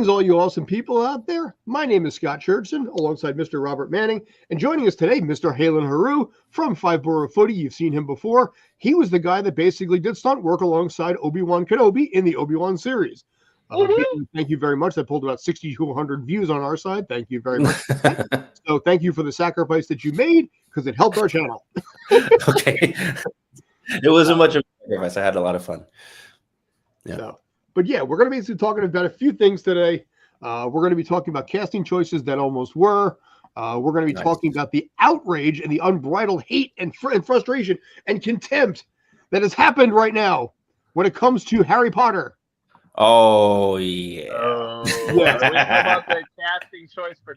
Greetings, all you awesome people out there. My name is Scott Churchson, alongside Mr. Robert Manning, and joining us today, Mr. Halen Haru from Five Borough Footy. You've seen him before. He was the guy that basically did stunt work alongside Obi-Wan Kenobi in the Obi-Wan series. Thank you very much. That pulled about 60 to 100 views on our side. Thank you very much. So thank you for the sacrifice that you made, because it helped our channel. Okay. It wasn't much of a sacrifice. I had a lot of fun. Yeah. So, but yeah, we're going to be talking about a few things today. We're going to be talking about casting choices that almost were. We're going to be talking about the outrage and the unbridled hate and frustration and contempt that has happened right now when it comes to Harry Potter. Oh, yeah. Yeah. Are we talking about the casting choice for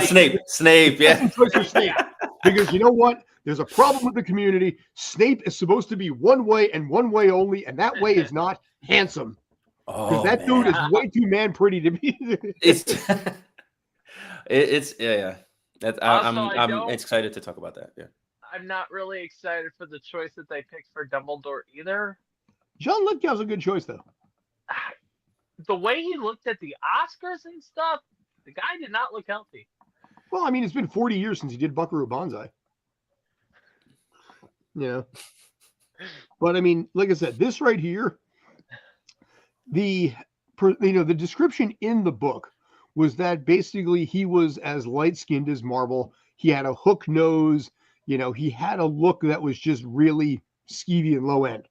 Snape? Snape, yeah. Choice for Snape. Because you know what? There's a problem with the community. Snape is supposed to be one way and one way only, and that way is not handsome. Because that dude is way too man pretty to be. Yeah. I'm excited to talk about that. Yeah. I'm not really excited for the choice that they picked for Dumbledore either. John Lithgow's a good choice, though. The way he looked at the Oscars and stuff, the guy did not look healthy. Well, I mean, it's been 40 years since he did Buckaroo Banzai. You know, but I mean, like I said, this right here, the description in the book was that basically he was as light-skinned as marble. He had a hook nose. You know, he had a look that was just really skeevy and low end.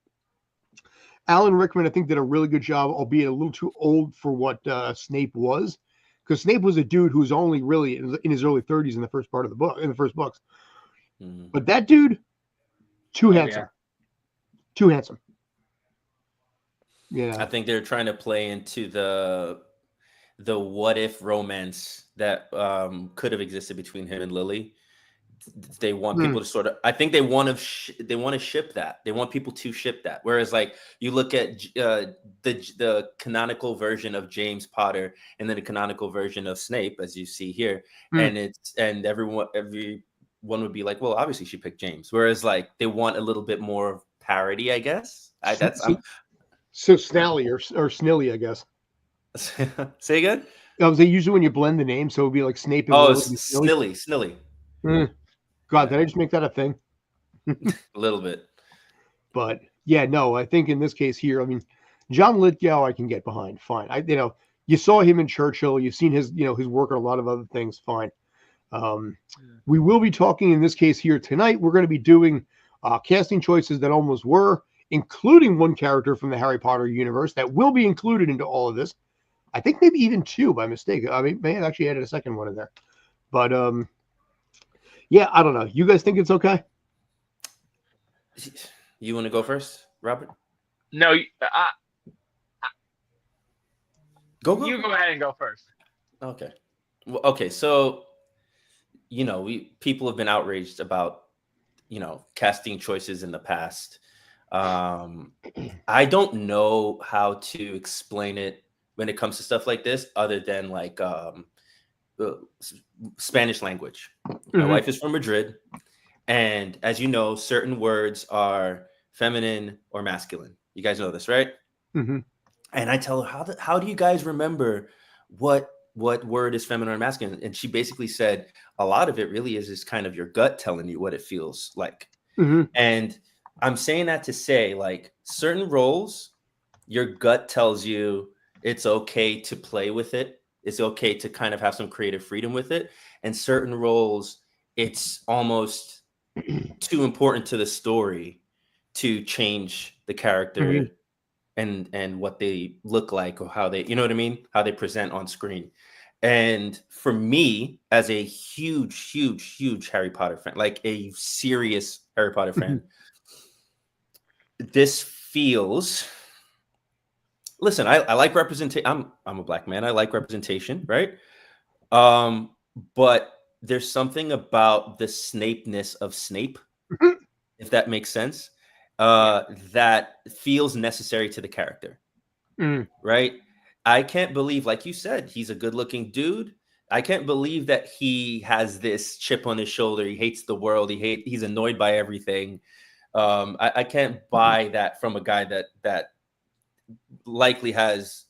Alan Rickman, I think, did a really good job, albeit a little too old for what Snape was, because Snape was a dude who was only really in his early 30s in the first part of the book, in the first books. Mm-hmm. But that dude, too handsome. Yeah. Too handsome. Yeah. I think they're trying to play into the what if romance that could have existed between him and Lily. They want people to sort of, I think they want to ship that. They want people to ship that. Whereas like you look at the canonical version of James Potter and then the canonical version of Snape, as you see here, and everyone would be like, well, obviously she picked James. Whereas like they want a little bit more parody, I guess. So Snally or Snilly, I guess. Say again? They usually when you blend the name, so it would be like Snape and Snilly. God, did I just make that a thing? A little bit. But yeah, no, I think in this case here, I mean, John Lithgow I can get behind. Fine. You saw him in Churchill. You've seen his work on a lot of other things. Fine. We will be talking in this case here tonight. We're going to be doing casting choices that almost were, including one character from the Harry Potter universe that will be included into all of this. I think maybe even two by mistake. I mean, may have actually added a second one in there. But yeah, I don't know. You guys think it's okay? You want to go first, Robert? No, go. You go ahead and go first. Okay. Well, okay. So, people have been outraged about, casting choices in the past. I don't know how to explain it when it comes to stuff like this, other than like Spanish language. My wife is from Madrid, and as you know, certain words are feminine or masculine. You guys know this, right? Mm-hmm. And I tell her, how do you guys remember what word is feminine or masculine? And she basically said a lot of it really is just kind of your gut telling you what it feels like. Mm-hmm. And I'm saying that to say, like, certain roles, your gut tells you it's okay to play with it. It's okay to kind of have some creative freedom with it. And certain roles, it's almost too important to the story to change the character and what they look like, or how they, you know what I mean? How they present on screen. And for me, as a huge Harry Potter fan, like a serious Harry Potter fan, this feels... Listen, I like representation. I'm a black man. I like representation, right? But there's something about the Snape-ness of Snape, if that makes sense, that feels necessary to the character, right? I can't believe, like you said, he's a good-looking dude. I can't believe that he has this chip on his shoulder. He hates the world. He's annoyed by everything. I can't buy that from a guy that likely has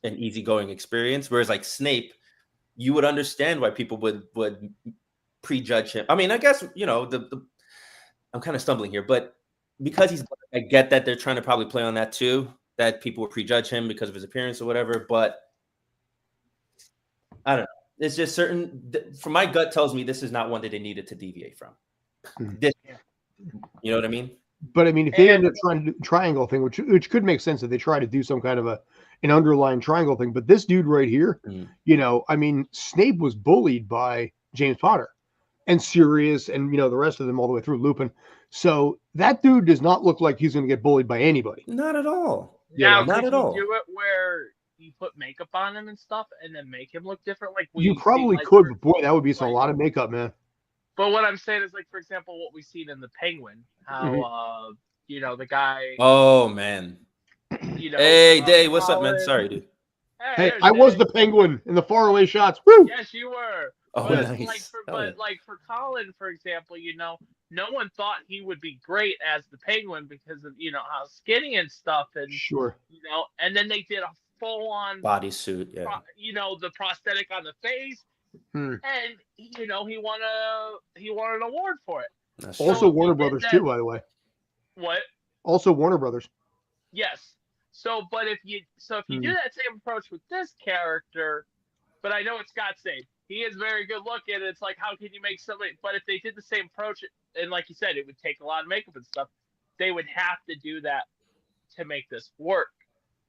an easygoing experience. Whereas like Snape, you would understand why people would prejudge him. I mean, I guess, you know, I'm kind of stumbling here, but because he's black, I get that they're trying to probably play on that too, that people would prejudge him because of his appearance or whatever. But I don't know. It's just certain, from my gut tells me this is not one that they needed to deviate from. This, you know what I mean? But I mean, if they end up trying to do a triangle thing, which could make sense if they try to do some kind of an underlying triangle thing. But this dude right here, you know, I mean, Snape was bullied by James Potter and Sirius and, you know, the rest of them all the way through Lupin. So that dude does not look like he's going to get bullied by anybody. Not at all. Now, not at all. Do it where you put makeup on him and stuff, and then make him look different. Like you probably could, but boy, that would be a lot of makeup, man. But what I'm saying is, like, for example, what we've seen in the Penguin, how you know, the guy. Oh man. You know, hey, Dave, what's up, man? Sorry, dude. Hey, I was the Penguin in the faraway shots. Woo! Yes, you were. Oh, but nice. Like for Colin, for example, you know, no one thought he would be great as the Penguin because of, you know, how skinny and stuff, and sure, you know, and then they did a full-on bodysuit, you know, the prosthetic on the face, and you know, he won an award for it. That's also true. Warner Brothers too, by the way. What? Also Warner Brothers. Yes. So, but if you do that same approach with this character, but I know it's Scott Sage. He is very good looking. It's like, how can you make somebody? But if they did the same approach, and like you said, it would take a lot of makeup and stuff. They would have to do that to make this work.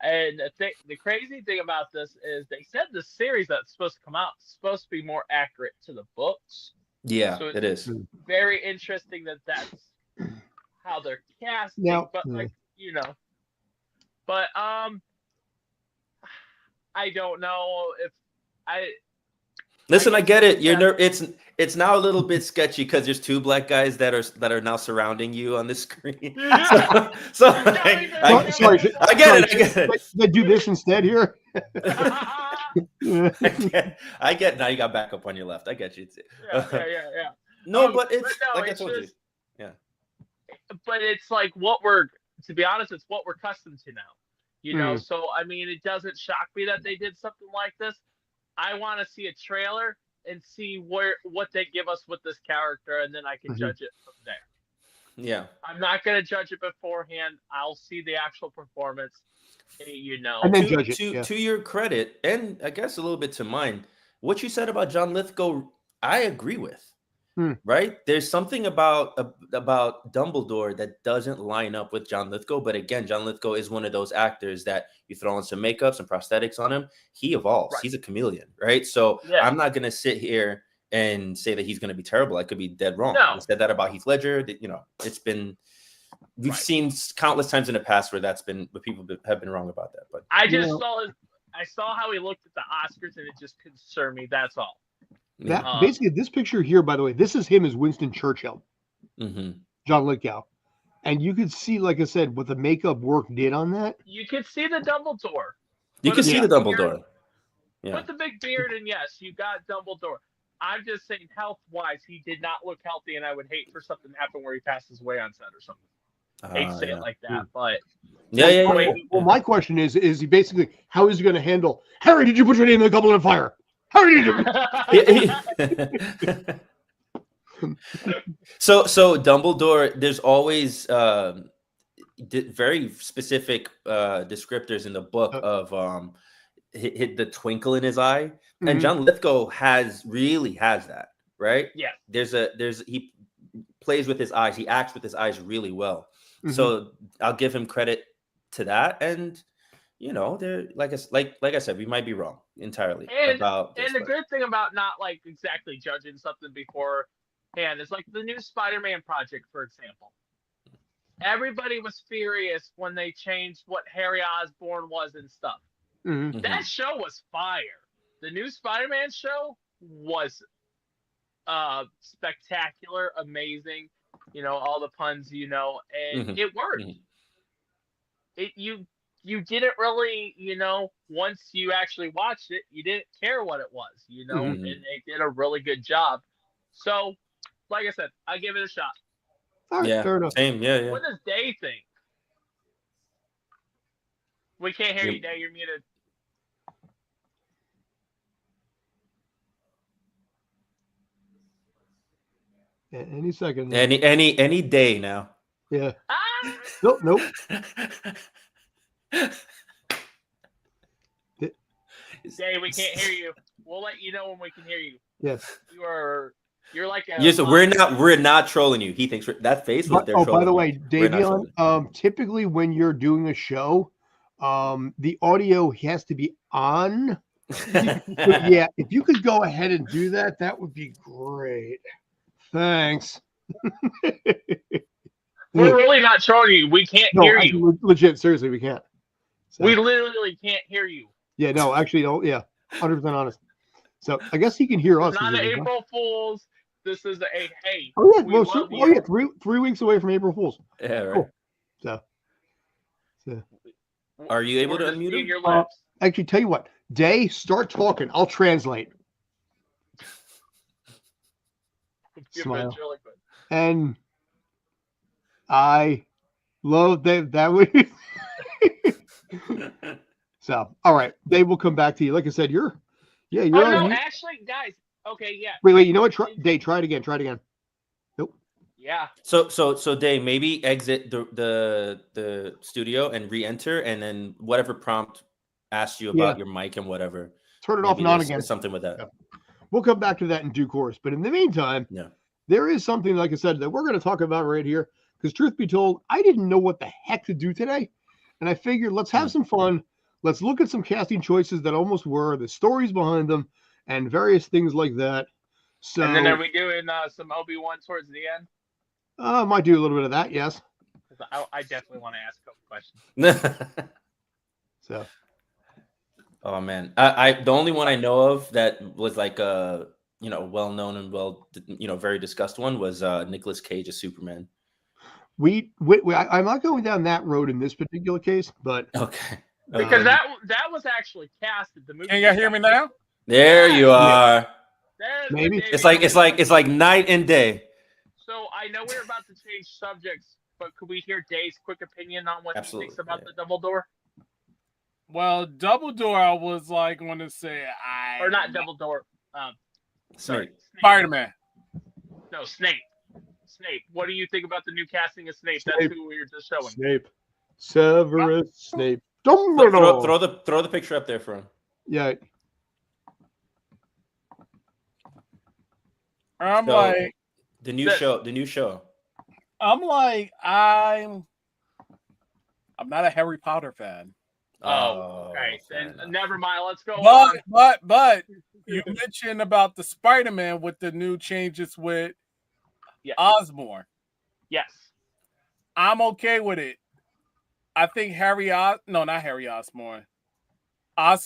And the crazy thing about this is they said the series that's supposed to come out is supposed to be more accurate to the books. Yeah, so it is. Very interesting that's how they're casting. Now, but like, you know, but I don't know if I. Listen, I get it. It's now a little bit sketchy because there's two black guys that are now surrounding you on the screen. so I get it. They do this instead here. I get now. You got backup on your left. I get you. Yeah. No, but it's like I told you. Yeah. But it's like to be honest, it's what we're accustomed to now. You know, so I mean, it doesn't shock me that they did something like this. I want to see a trailer and see what they give us with this character, and then I can judge it from there. Yeah. I'm not going to judge it beforehand. I'll see the actual performance, you know. And then judge it. To your credit, and I guess a little bit to mine, what you said about John Lithgow, I agree with. Right? There's something about Dumbledore that doesn't line up with John Lithgow. But again, John Lithgow is one of those actors that you throw in some makeup, some prosthetics on him, he evolves. Right. He's a chameleon, right? So I'm not going to sit here and say that he's going to be terrible. I could be dead wrong. No. I said that about Heath Ledger. That, you know, we've seen countless times in the past where people have been wrong about that. But I saw how he looked at the Oscars, and it just concerned me. That's all. Basically, this picture here, by the way, this is him as Winston Churchill, John Lithgow, and you could see, like I said, what the makeup work did on that. You could see the Dumbledore. You can see the Dumbledore. Yeah. Put the big beard, and yes, you got Dumbledore. I'm just saying, health-wise, he did not look healthy, and I would hate for something to happen where he passes away on set or something. I hate to say it like that, but Well, my question is he basically, how is he going to handle? Harry, did you put your name in the Goblet of Fire? How did you? So Dumbledore, there's always very specific descriptors in the book of hit the twinkle in his eye, and John Lithgow really has that, right? Yeah. He plays with his eyes, he acts with his eyes really well. So I'll give him credit to that, and you know, they're like I said, we might be wrong entirely about this. And the good thing about not like exactly judging something beforehand is like the new Spider-Man project, for example. Everybody was furious when they changed what Harry Osborn was and stuff. That show was fire. The new Spider-Man show was spectacular, amazing. You know, all the puns, you know, and it worked. You didn't really, you know, once you actually watched it, you didn't care what it was, you know, and they did a really good job. So, like I said, I give it a shot. All right, fair enough. Same, yeah. What does Day think? We can't hear you, Day. You're muted. Any second. Any day now. Yeah. Ah! Nope. Day, we can't hear you. We'll let you know when we can hear you. Yeah. You're like a. Yes, we're not trolling you. He thinks that face was there. By the trolling way, you. We're not Davion, trolling. typically when you're doing a show, the audio has to be on. But yeah, if you could go ahead and do that, that would be great. Thanks. We're really not trolling you. We can't hear actually, you. legit, seriously, we can't. So, We literally can't hear you. yeah, no, actually, don't. Yeah, 100% honest. So I guess he can hear us. It's not an April Fool's. This is a hey. Oh yeah, we love you. yeah, three weeks away from April Fool's. Yeah, right. Cool. So. Are you able to We're just unmute seeing him? your lips. Actually, tell you what, Day, start talking. I'll translate. Smile. And I love that way. So, all right, Dave will come back to you. Like I said, you're Oh on no, mute. actually, guys. Okay, yeah. Wait, you know what? Dave, try it again. Nope. Yeah. So Dave, maybe exit the studio and re-enter, and then whatever prompt asks you about your mic and whatever. Turn it off and on again. Something with that. Yeah. We'll come back to that in due course. But in the meantime, there is something, like I said, that we're going to talk about right here. Because truth be told, I didn't know what the heck to do today. And I figured let's have some fun. Let's look at some casting choices that almost were, the stories behind them, and various things like that. So, and then are we doing some Obi-Wan towards the end? I might do a little bit of that, yes. I definitely want to ask a couple questions. So. Oh man, I the only one I know of that was like well known and very discussed one was Nicolas Cage as Superman. I'm not going down that road in this particular case, but okay, because that was actually casted. The movie. Can you hear me now? There you are. Maybe it's like night and day. So I know we're about to change subjects, but could we hear Dave's quick opinion on what he thinks about the double door? Well, double door, I was like going to say or not double door. Snape. Spider-Man. No, Snape. What do you think about the new casting of Snape? That's who we were just showing. Snape. Severus Snape. Throw the picture up there for him. Yeah. I'm like the new show. I'm like I'm not a Harry Potter fan. Oh, okay. Then never mind. Let's go on. But you mentioned about the Spider-Man with the new changes with Osborn. Yes. I'm okay with it. I think not Harry Osborn. The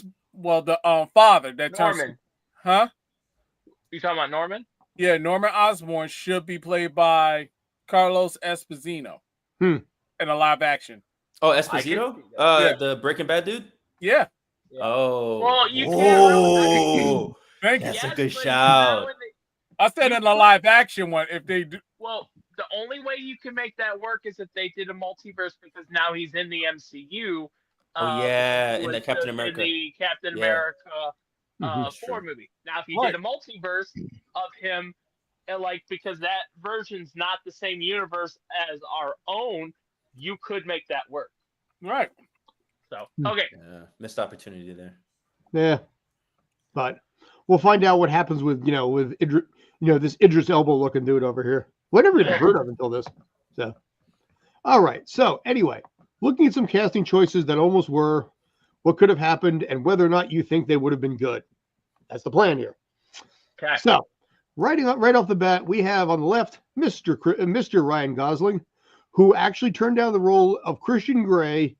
father that Norman. Huh? You talking about Norman? Yeah, Norman Osborn should be played by Carlos Esposito in a live action. Oh, Esposito? The Breaking Bad dude? Yeah. Oh. Well, you can't. Thank you. That's a good shout. I said in a live action one, if they do. Well, the only way you can make that work is if they did a multiverse because now he's in the MCU. In the Captain America. In the Captain America 4 movie. Now, if you did a multiverse of him, and because that version's not the same universe as our own, you could make that work. Right. So, okay. Missed opportunity there. Yeah. But we'll find out what happens with this Idris Elba looking dude over here. What never even heard of until this. So, all right. So anyway, looking at some casting choices that almost were, what could have happened, and whether or not you think they would have been good. That's the plan here. Okay. So, right off the bat, we have on the left Mr. Ryan Gosling, who actually turned down the role of Christian Grey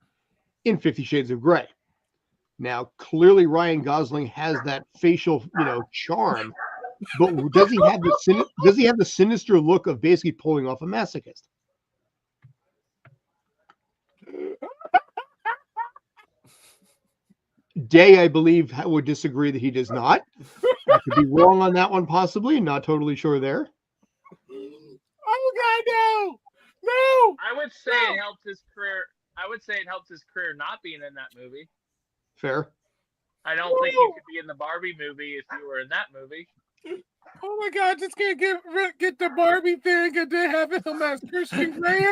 in 50 Shades of Grey. Now, clearly Ryan Gosling has that facial, charm, but does he have the sinister look of basically pulling off a masochist? Day, I believe, would disagree that he does not. I could be wrong on that one, possibly. Not totally sure there. Oh God, no! I would say it helped his career. I would say it helped his career not being in that movie. Fair. I don't think you could be in the Barbie movie if you were in that movie. Oh my God! Just can't get the Barbie thing and then having him as Christian Grey.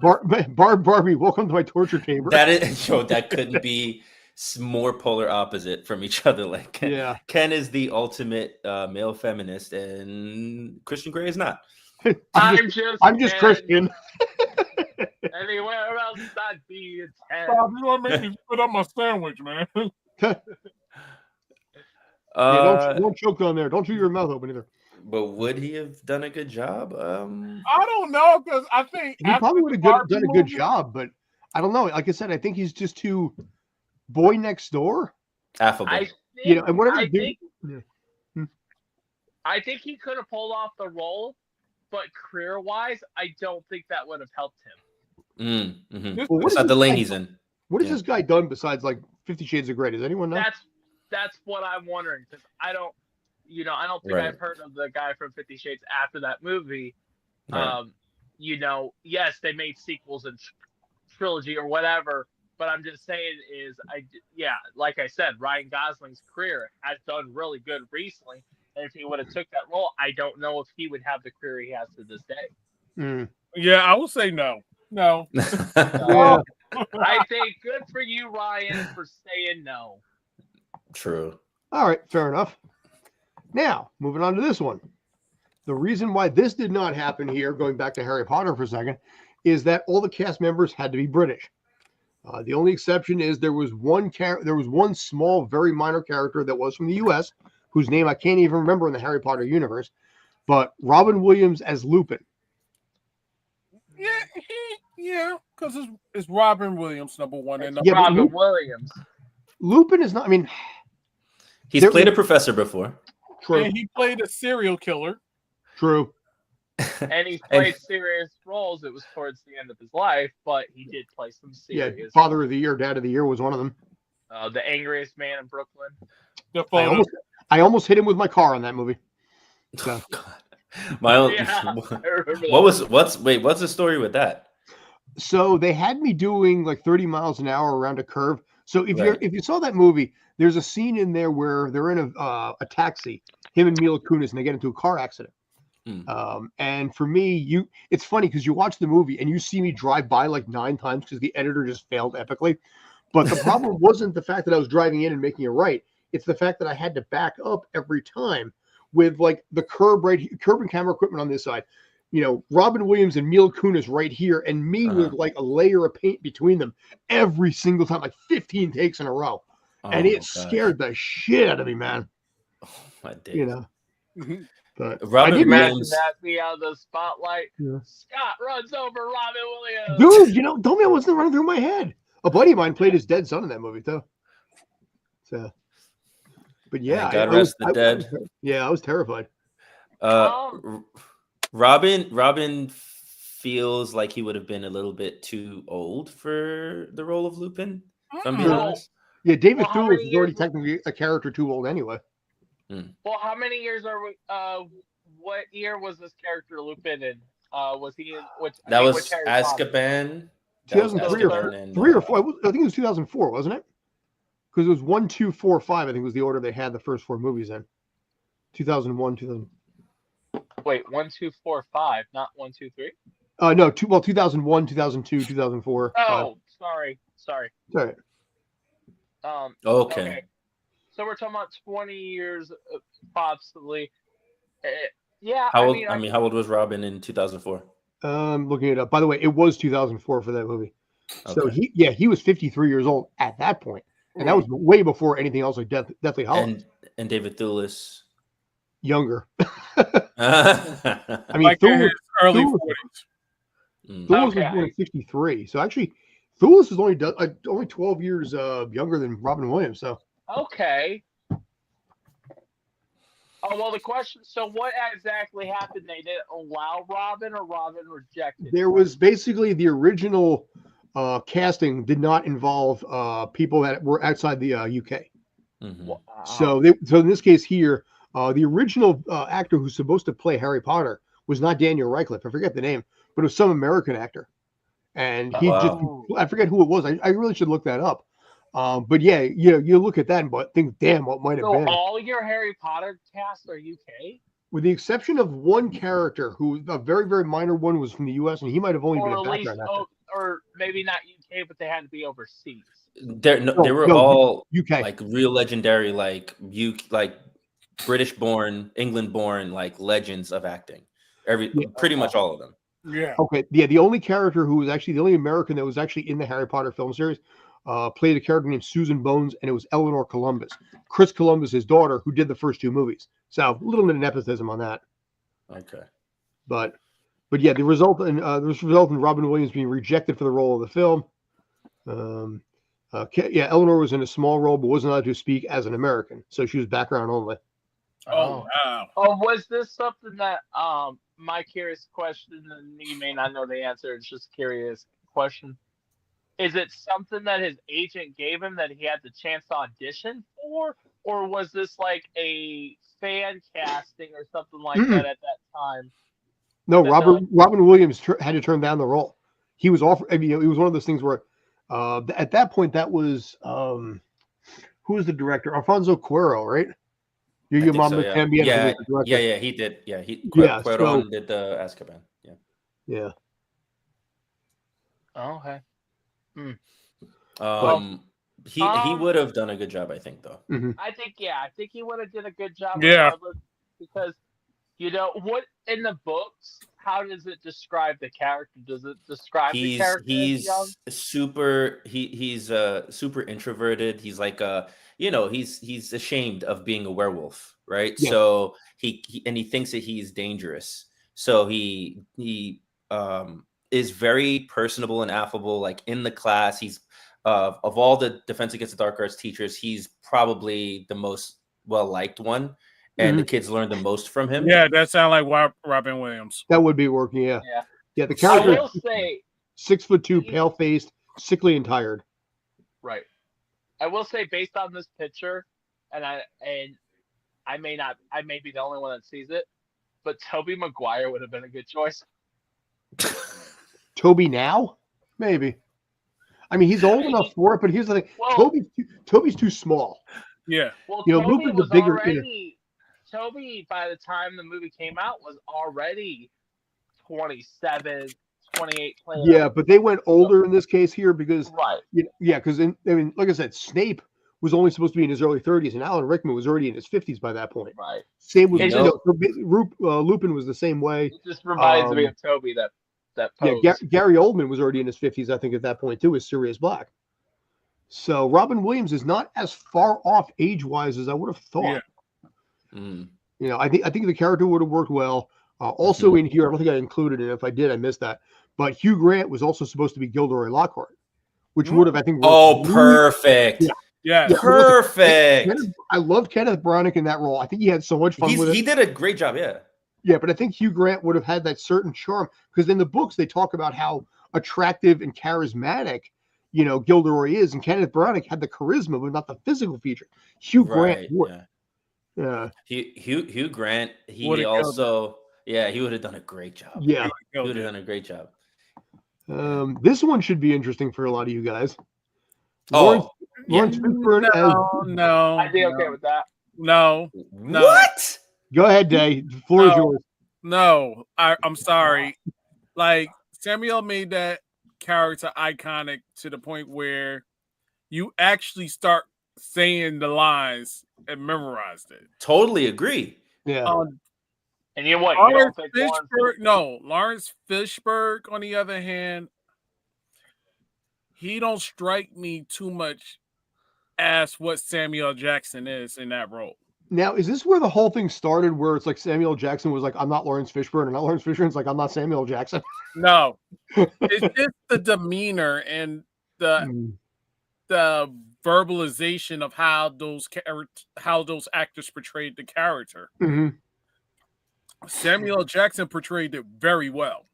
Barbie, welcome to my torture chamber. That couldn't be more polar opposite from each other. Like Ken is the ultimate male feminist, and Christian Grey is not. I'm just Christian. Anywhere else I'd be a Bob, you want to make me spit up my sandwich, man? Don't choke on there. Don't chew your mouth open either. But would he have done a good job? I don't know, because I think he probably would have done a good job, but I don't know. Like I said, I think he's just too boy next door, affable. And whatever. I think he could have pulled off the role, but career-wise, I don't think that would have helped him. Well, that's not the lane he's in. What has this guy done besides like 50 Shades of Grey? Does anyone know? That's what I'm wondering, because I don't think I've heard of the guy from 50 Shades after that movie. Right. Yes, they made sequels and trilogy or whatever, but I'm just saying like I said, Ryan Gosling's career has done really good recently, and if he would have took that role, I don't know if he would have the career he has to this day. Yeah, I will say no. No. I think good for you, Ryan, for saying no. True. All right, fair enough. Now, moving on to this one. The reason why this did not happen here, going back to Harry Potter for a second, is that all the cast members had to be British. The only exception is there was one small, very minor character that was from the U.S., whose name I can't even remember in the Harry Potter universe, but Robin Williams as Lupin. Yeah, because it's Robin Williams, number one. And Robin Williams. Lupin is not, I mean... He's played a professor before. True. And he played a serial killer. True. And he played serious roles. It was towards the end of his life, but he did play some serious. Yeah, Father of the Year, Dad of the Year was one of them. The Angriest Man in Brooklyn. I almost hit him with my car on that movie. So. What's the story with that? So they had me doing like 30 miles an hour around a curve. So if you saw that movie, there's a scene in there where they're in a taxi, him and Mila Kunis, and they get into a car accident. And for me, it's funny because you watch the movie and you see me drive by like 9 times because the editor just failed epically. But the problem wasn't the fact that I was driving in and making a right. It's the fact that I had to back up every time with like the curb and camera equipment on this side. Robin Williams and Mila Kunis right here, and me with like a layer of paint between them every single time, like 15 takes in a row. And it scared the shit out of me, man. Oh, my days. But Robin Williams, that be out of the spotlight. Yeah. Scott runs over Robin Dude, Williams. don't me, wasn't running through my head. A buddy of mine played his dead son in that movie too. But yeah, God rest the dead. I was terrified. Robin feels like he would have been a little bit too old for the role of Lupin. If I'm being honest. Yeah, David Thewlis is already technically a character too old anyway. Well, how many years are we? What year was this character Lupin in? Was he in? That was Azkaban. 2003 or 4. I think it was 2004, wasn't it? Because it was 1, 2, 4, 5. I think was the order they had the first 4 movies in. 2001, 2000. Wait, 1, 2, 4, 5, not 1, 2, 3. No, 2001, 2002, 2004. Oh, sorry. All right. Okay. So we're talking about 20 years, possibly. Yeah. How old was Robin in 2004? Looking it up. By the way, it was 2004 for that movie. Okay. So he was 53 years old at that point, and that was way before anything else like Deathly Hallows. And David Thewlis. Younger. I mean, Thewlis, early 40s. Thewlis was born in 63. So actually, Thewlis is only 12 years younger than Robin Williams. So okay. Oh, well, the question, so what exactly happened? They didn't allow Robin, or Robin rejected? There was basically the original casting did not involve people that were outside the UK. Mm-hmm. Wow. So in this case here, the original actor who's supposed to play Harry Potter was not Daniel Radcliffe. I forget the name, but it was some American actor. And I forget who it was. I really should look that up. But yeah, you look at that and think, damn, what might have So been. all your Harry Potter cast are UK? With the exception of one character who, a very, very minor one, was from the US, and he might have only been Or a at least, background actor. or maybe not UK, but they had to be overseas. They were all UK, like real legendary, like British-born, England-born, like legends of acting. Pretty much all of them. Yeah. Okay. Yeah. The only character who was actually the only American that was actually in the Harry Potter film series played a character named Susan Bones, and it was Eleanor Columbus. Chris Columbus, his daughter, who did the first 2 movies. So a little bit of nepotism on that. Okay. But yeah, the result in Robin Williams being rejected for the role of the film. Eleanor was in a small role, but wasn't allowed to speak as an American, so she was background only. Oh wow. Oh, was this something that my curious question, and you may not know the answer, it's just a curious question. Is it something that his agent gave him that he had the chance to audition for? Or was this like a fan casting or something like that at that time? No, Robin Williams had to turn down the role. He was offered. I mean, it was one of those things where, at that point, that was who was the director? Alfonso Cuarón, right? Your mom so, yeah. Yeah, he did. Yeah, Cuarón did the Azkaban. Yeah. Oh, okay. He would have done a good job, I think, though. Mm-hmm. I think he would have did a good job. Yeah. Because what in the books, how does it describe the character? Does it describe the character? He's super introverted. He's like he's ashamed of being a werewolf, right? Yeah. So he thinks that he's dangerous. So he is very personable and affable. Like in the class, he's of all the Defense Against the Dark Arts teachers, he's probably the most well-liked one, and the kids learn the most from him. Yeah, that sounds like Robin Williams. That would be working. Yeah. The character. I will say 6'2", pale-faced, sickly and tired. Right. I will say, based on this picture, and I may be the only one that sees it, but Tobey Maguire would have been a good choice. Toby now? Maybe. I mean, he's old enough for it, but here's the thing: Toby's too small. Yeah. Well, Toby was bigger. Toby, by the time the movie came out, was already 27, 28. Yeah, but they went older in this case here because because like I said, Snape was only supposed to be in his early 30s, and Alan Rickman was already in his 50s by that point. Right. Same with Lupin was the same way. It just reminds me of Toby that pose. Yeah, Gary Oldman was already in his 50s, I think, at that point too, as Sirius Black. So Robin Williams is not as far off age-wise as I would have thought. Yeah. I think the character would have worked well. Also in here, I don't think I included it. If I did, I missed that. But Hugh Grant was also supposed to be Gilderoy Lockhart, which would have, I think, worked perfect. Yeah, perfect. I loved Kenneth Branagh in that role. I think he had so much fun with it. He did a great job, yeah. Yeah, but I think Hugh Grant would have had that certain charm because in the books they talk about how attractive and charismatic, Gilderoy is, and Kenneth Branagh had the charisma, but not the physical feature. Hugh Grant would. Yeah. Hugh Grant, he would have done a great job. Yeah. He would have done a great job. This one should be interesting for a lot of you guys. Lawrence Fishburne no. I'd be okay with that. No. What? Go ahead, Dave. The floor is yours. No, I'm sorry. Like, Samuel made that character iconic to the point where you actually start saying the lines and memorized it. Totally agree. Yeah. And you what? Lawrence Fishburne, on the other hand, he don't strike me too much as what Samuel Jackson is in that role. Now, is this where the whole thing started, where it's like Samuel Jackson was like, I'm not Lawrence Fishburne, and not Lawrence Fishburne's like, I'm not Samuel Jackson? No. It's just the demeanor and the verbalization of how those actors portrayed the character. Mm-hmm. Samuel Jackson portrayed it very well.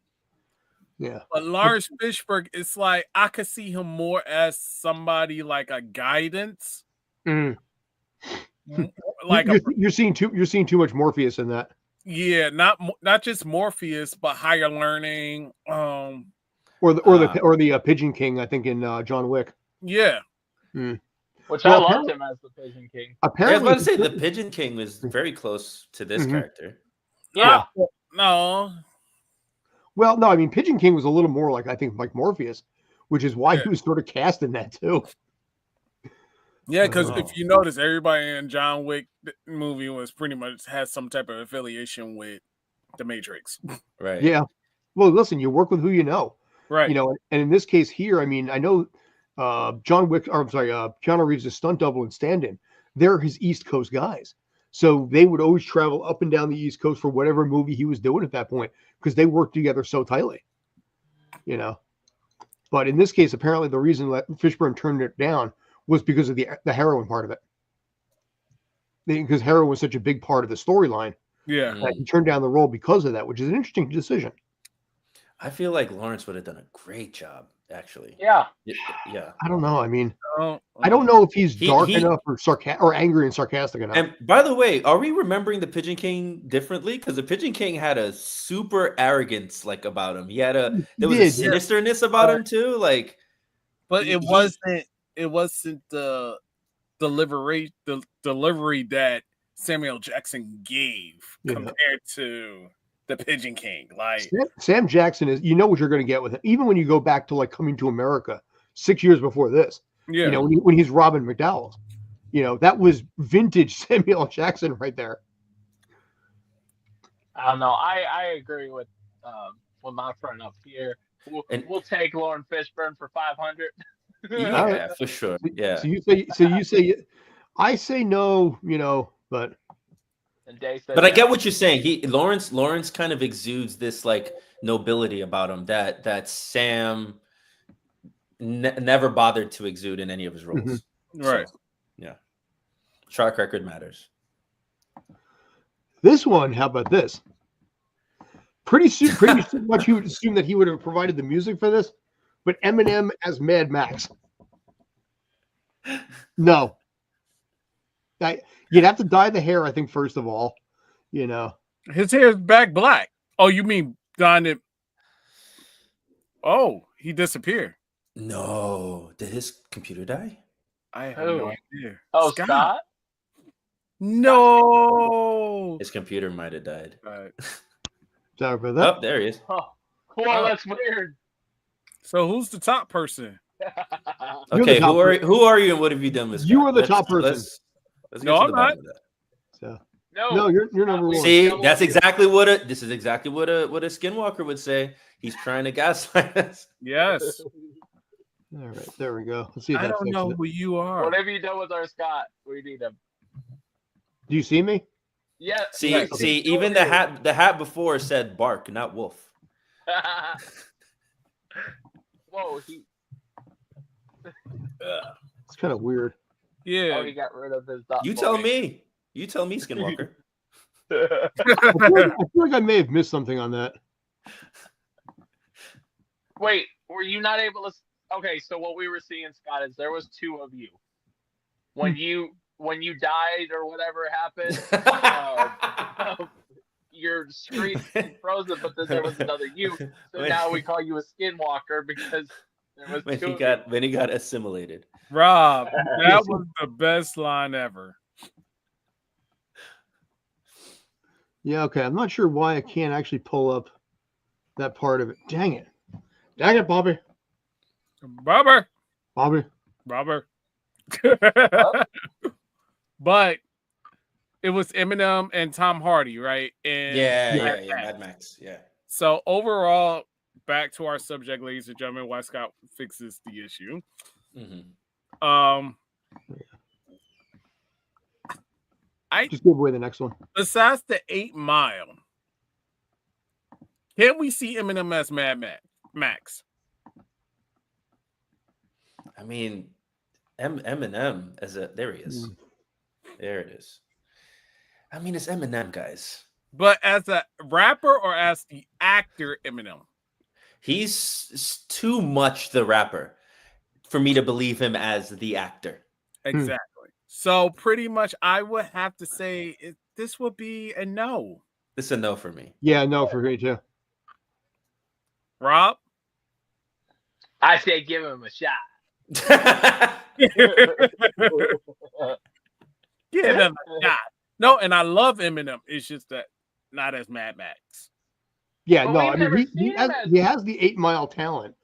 Yeah. But Lawrence Fishburne, it's like I could see him more as somebody like a guidance. Mm. Like you're seeing too much Morpheus in that. Yeah, not just Morpheus, but higher learning. Or the Pigeon King, I think, in John Wick. Yeah. Which Well, I loved him as the Pigeon King. Yeah, I was Apparently, about to say the Pigeon King was very close to this character. Yeah. No. well, no, I mean Pigeon King was a little more like I think like Morpheus, which is why Yeah. he was sort of cast in that too. Yeah, because Oh. if you notice, everybody in John Wick movie was pretty much has some type of affiliation with the Matrix. Right. Yeah. Well, listen, you work with who you know. Right. You know, and in this case here, I mean, I know Keanu Reeves' stunt double and stand-in. They're his East Coast guys. So they would always travel up and down the East Coast for whatever movie he was doing at that point because they worked together so tightly. You know. But in this case, apparently the reason that Fishburne turned it down was because of the heroin part of it. Because heroin was such a big part of the storyline Yeah. that he turned down the role because of that, which is an interesting decision. I feel like Lawrence would have done a great job, actually. Yeah. Yeah. I don't know. I mean, Oh, I don't know if he's He- dark he- enough or angry and sarcastic enough. And by the way, are we remembering the Pigeon King differently? Because the Pigeon King had a super arrogance like about him. There was a did, yeah. sinisterness about him too. Like, But He- it wasn't the delivery that Samuel Jackson gave Yeah. compared to the Pigeon King. Like, Sam Jackson is, you know what you're going to get with him. Even when you go back to like Coming to America 6 years before this, yeah, you know, when he's Robin McDowell, you know, that was vintage Samuel Jackson right there. I don't know. I agree with my friend up here. We'll take Lauren Fishburne for 500. yeah, for sure. Yeah. So you say, I say no, you know, but And Dave said But I no. get what you're saying. Lawrence kind of exudes this like nobility about him that Sam never bothered to exude in any of his roles. right. So, yeah. Track record matters. this one, how about this? Pretty much you would assume that he would have provided the music for this, but Eminem as Mad Max. No. You'd have to dye the hair, I think, first of all. You know. His hair is back black. Oh, you mean done it? Oh, he disappeared. No, did his computer die? I have Who? no idea. Oh, Scott? No. His computer might have died. Right. Sorry about that. Oh, there he is. Oh, well, that's weird. So who's the top person? You're the Okay, top who are you and what have you done with Scott? You are the top person. Let's get No, to I'm the bottom not. of that. So No, you're number one. See, that's exactly what a skinwalker would say. He's trying to gaslight us. Yes. All right, there we go. Let's see if I that don't fixes know it. who you are. What have you done with our Scott? We need him. Do you see me? Yeah. See, yes, see, still even do. the hat before said bark, not wolf. Whoa, It's kind of weird. Yeah. he got rid of his dot. You tell me. You tell me, Skinwalker. I feel like I may have missed something on that. Wait, were you not able to? Okay, so what we were seeing, Scott, is there was two of you. When you died or whatever happened, your screen frozen, but then there was another you. So now we call you a Skinwalker because there was when two he of got when he got assimilated. Rob, that was the best line ever. Yeah, okay. I'm not sure why I can't actually pull up that part of it. Dang it. Dang it, Bobby. Robert. Bobby. But it was Eminem and Tom Hardy, right? And Yeah, Mad Max. Yeah. So overall, back to our subject, ladies and gentlemen, why Scott fixes the issue. Mm-hmm. Just give away the next one. Besides the 8 Mile, can we see Eminem as Mad Max? I mean, Eminem as a there he is. There it is. I mean, it's Eminem, guys. But as a rapper or as the actor Eminem? He's too much the rapper for me to believe him as the actor. Exactly. So pretty much I would have to say this would be a no. This is a no for me. Yeah, no, for me too. Rob? I say give him a shot. Yeah, they're like, nah. No, and I love Eminem. It's just that not as Mad Max. Yeah, But no, we've I never mean seen him as he has the 8 Mile talent,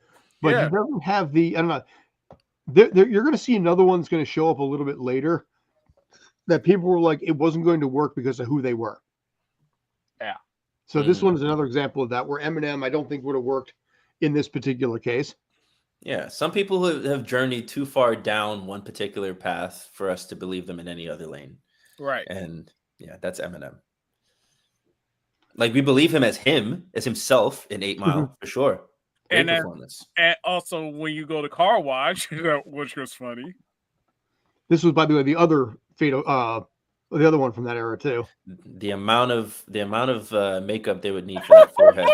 but he Yeah. doesn't have the. I don't know. You're going to see another one's going to show up a little bit later. That people were like, it wasn't going to work because of who they were. Yeah. So this one is another example of that, where Eminem, I don't think would have worked in this particular case. Yeah, some people have journeyed too far down one particular path for us to believe them in any other lane. Right. And yeah, that's Eminem. Like we believe him as himself in 8 Mile for sure. Great And performance. And also, when you go to car wash, which was funny. This was, by the way, the other fatal, the other one from that era too. The amount of makeup they would need for that forehead.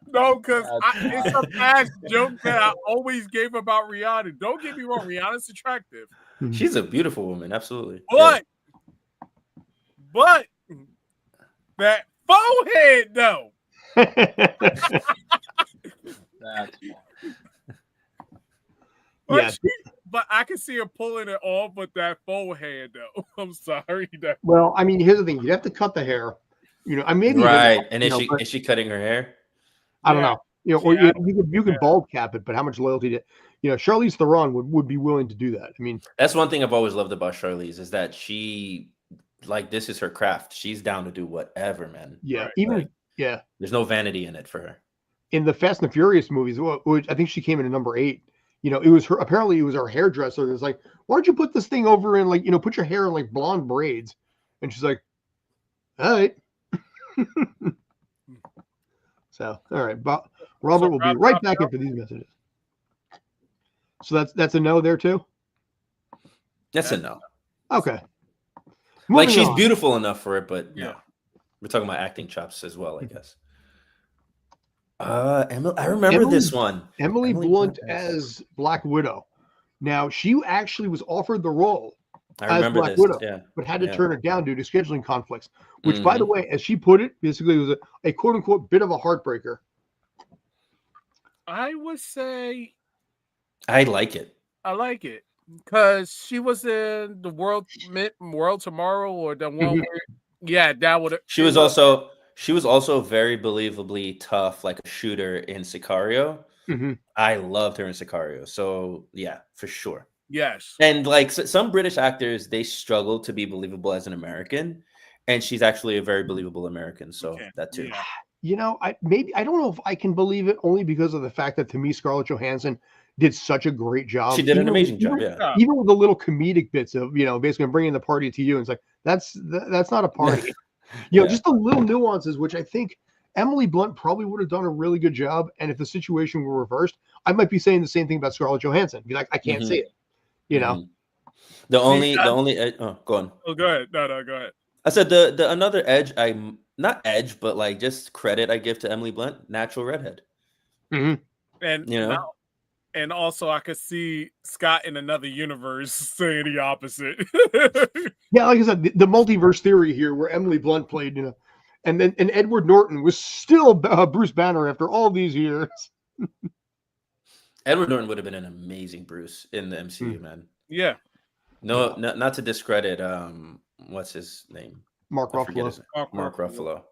No, because it's a past joke that I always gave about Rihanna. Don't get me wrong, Rihanna's attractive. She's a beautiful woman, absolutely. But that forehead, though. That's Yeah. But I can see her pulling it off, but that forehead, though. I'm sorry. Well, I mean, here's the thing: you'd have to cut the hair. You know, I maybe right. And is she cutting her hair? I don't know. You know, or you can bald cap it, but how much loyalty did Charlize Theron would be willing to do that? I mean, that's one thing I've always loved about Charlize is that she this is her craft. She's down to do whatever, man. Yeah, right. There's no vanity in it for her. In the Fast and the Furious movies, which I think she came in at number 8. You know, it was her. Apparently, it was her hairdresser that's like, "Why don't you put this thing over in put your hair in like blonde braids?" And she's like, "All right." So, all right, but Robert will be right back after these messages. So that's a no there too. That's a no. Okay. Like Moving she's on. beautiful enough for it, but no. We're talking about acting chops as well, I guess. I remember this one. Emily Blunt as Black Widow. Now, she actually was offered the role as Black Widow, but had to turn it down due to scheduling conflicts, which, by the way, as she put it, basically was a quote-unquote bit of a heartbreaker. I would say I like it. I like it because she was in the World Tomorrow or the one where, that would. She was also very believably tough, like a shooter in Sicario. I loved her in Sicario, so yeah, for sure. Yes, and like some British actors, they struggle to be believable as an American, and she's actually a very believable American. So that too. Yeah. You know, I don't know if I can believe it, only because of the fact that to me Scarlett Johansson did such a great job. She did an amazing job, even with the little comedic bits of basically bringing the party to you. And it's like that's not a party. Just the little nuances, which I think Emily Blunt probably would have done a really good job. And if the situation were reversed, I might be saying the same thing about Scarlett Johansson. Be like, I can't say it. The only go on. Oh, go ahead. No, go ahead. I said the another edge not edge, but like just credit I give to Emily Blunt, natural redhead. And and also I could see Scott in another universe saying the opposite. Yeah, like I said, the multiverse theory here, where Emily Blunt played, and Edward Norton was still Bruce Banner after all these years. Edward Norton would have been an amazing Bruce in the MCU, man. Yeah. No, not to discredit what's his name? Mark Ruffalo. Mark Ruffalo.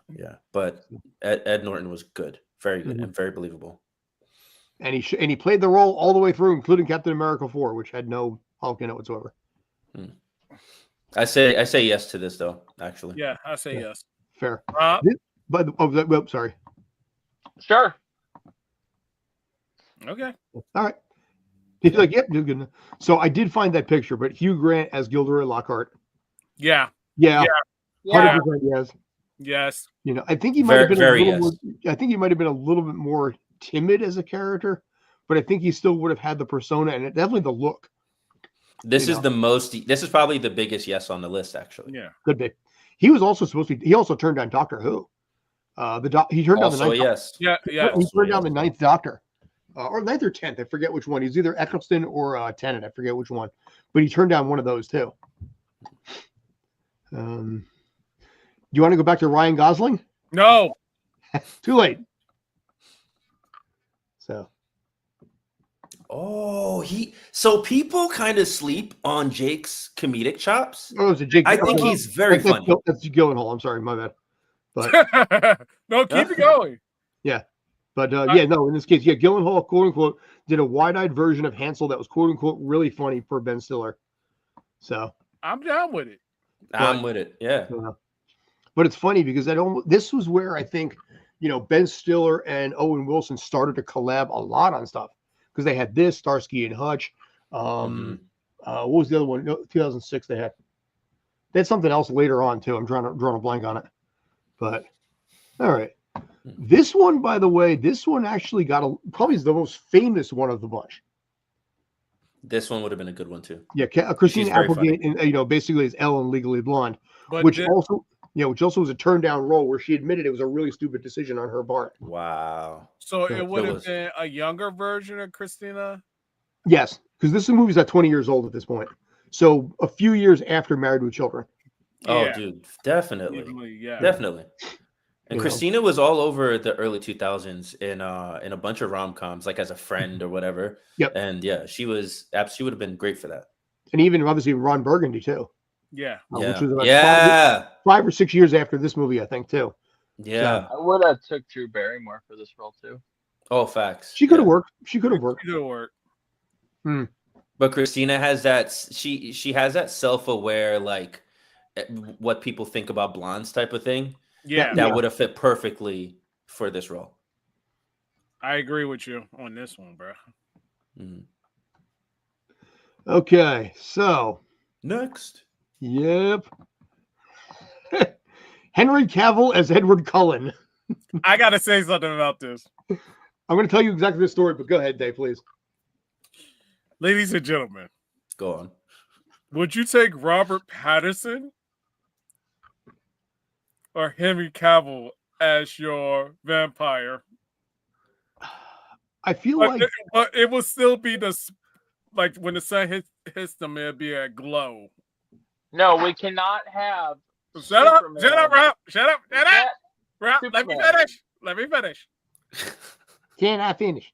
Yeah, but Ed Norton was good, very good, and very believable. And he played the role all the way through, including Captain America 4, which had no Hulk in it whatsoever. I say yes to this though. Actually, yeah, I say yes. Fair. But sorry. Sure. Okay. All right. He's like, yep, good enough. So I did find that picture, but Hugh Grant as Gilderoy Lockhart. Yeah. 100% yes. Yes. I think he might have been I think he might have been a little bit more timid as a character, but I think he still would have had the persona and definitely the look. This is probably the biggest yes on the list, actually. Yeah. Could be. He was also he also turned down Doctor Who. He turned down the ninth. Yes. Yeah. He turned down the 9th Doctor. Or 9th or 10th. I forget which one. He's either Eccleston or Tennant. I forget which one. But he turned down one of those too. Do you want to go back to Ryan Gosling? No. Too late. So. Oh, so people kind of sleep on Jake's comedic chops. Oh, it's a Jake. I think he's very funny. That's Gyllenhaal. I'm sorry, my bad. But no, keep it going. Yeah. But yeah, no, in this case, yeah, Gyllenhaal, quote unquote, did a wide-eyed version of Hansel that was quote unquote really funny for Ben Stiller. So I'm down with it. I'm with it. Yeah. But it's funny because this was where I think, Ben Stiller and Owen Wilson started to collab a lot on stuff because they had this Starsky and Hutch. What was the other one? No, 2006 they had something else later on too. I'm drawing a blank on it. But all right. This one, by the way, actually got probably is the most famous one of the bunch. This one would have been a good one too. Yeah, Christina Applegate, and basically is Ellen Legally Blonde, which also was a turn down role where she admitted it was a really stupid decision on her part. Wow. So it would have been a younger version of Christina. Yes, because this movie's at 20 years old at this point, so a few years after Married with Children. Oh, yeah. Dude, definitely. And Christina was all over the early 2000s in a bunch of rom-coms, like As a Friend or whatever. Yep. And yeah, she would have been great for that. And even obviously Ron Burgundy too. Yeah. Which was about 5 or 6 years after this movie, I think too. Yeah. So, I would have took Drew Barrymore for this role too. Oh, facts. She could have worked. But Christina has that. She has that self-aware, like what people think about blondes type of thing. Yeah, that would have fit perfectly for this role. I agree with you on this one, bro. Okay, so next. Yep. Henry Cavill as Edward Cullen. I gotta say something about this. I'm going to tell you exactly the story, but go ahead, Dave, please. Ladies and gentlemen, go on. Would you take Robert Pattinson or Henry Cavill as your vampire? I feel like it will still be like when the sun hits them, it'll be a glow. No, we cannot have. Shut up, Rob. Shut up. Rob, let me finish. Can I finish?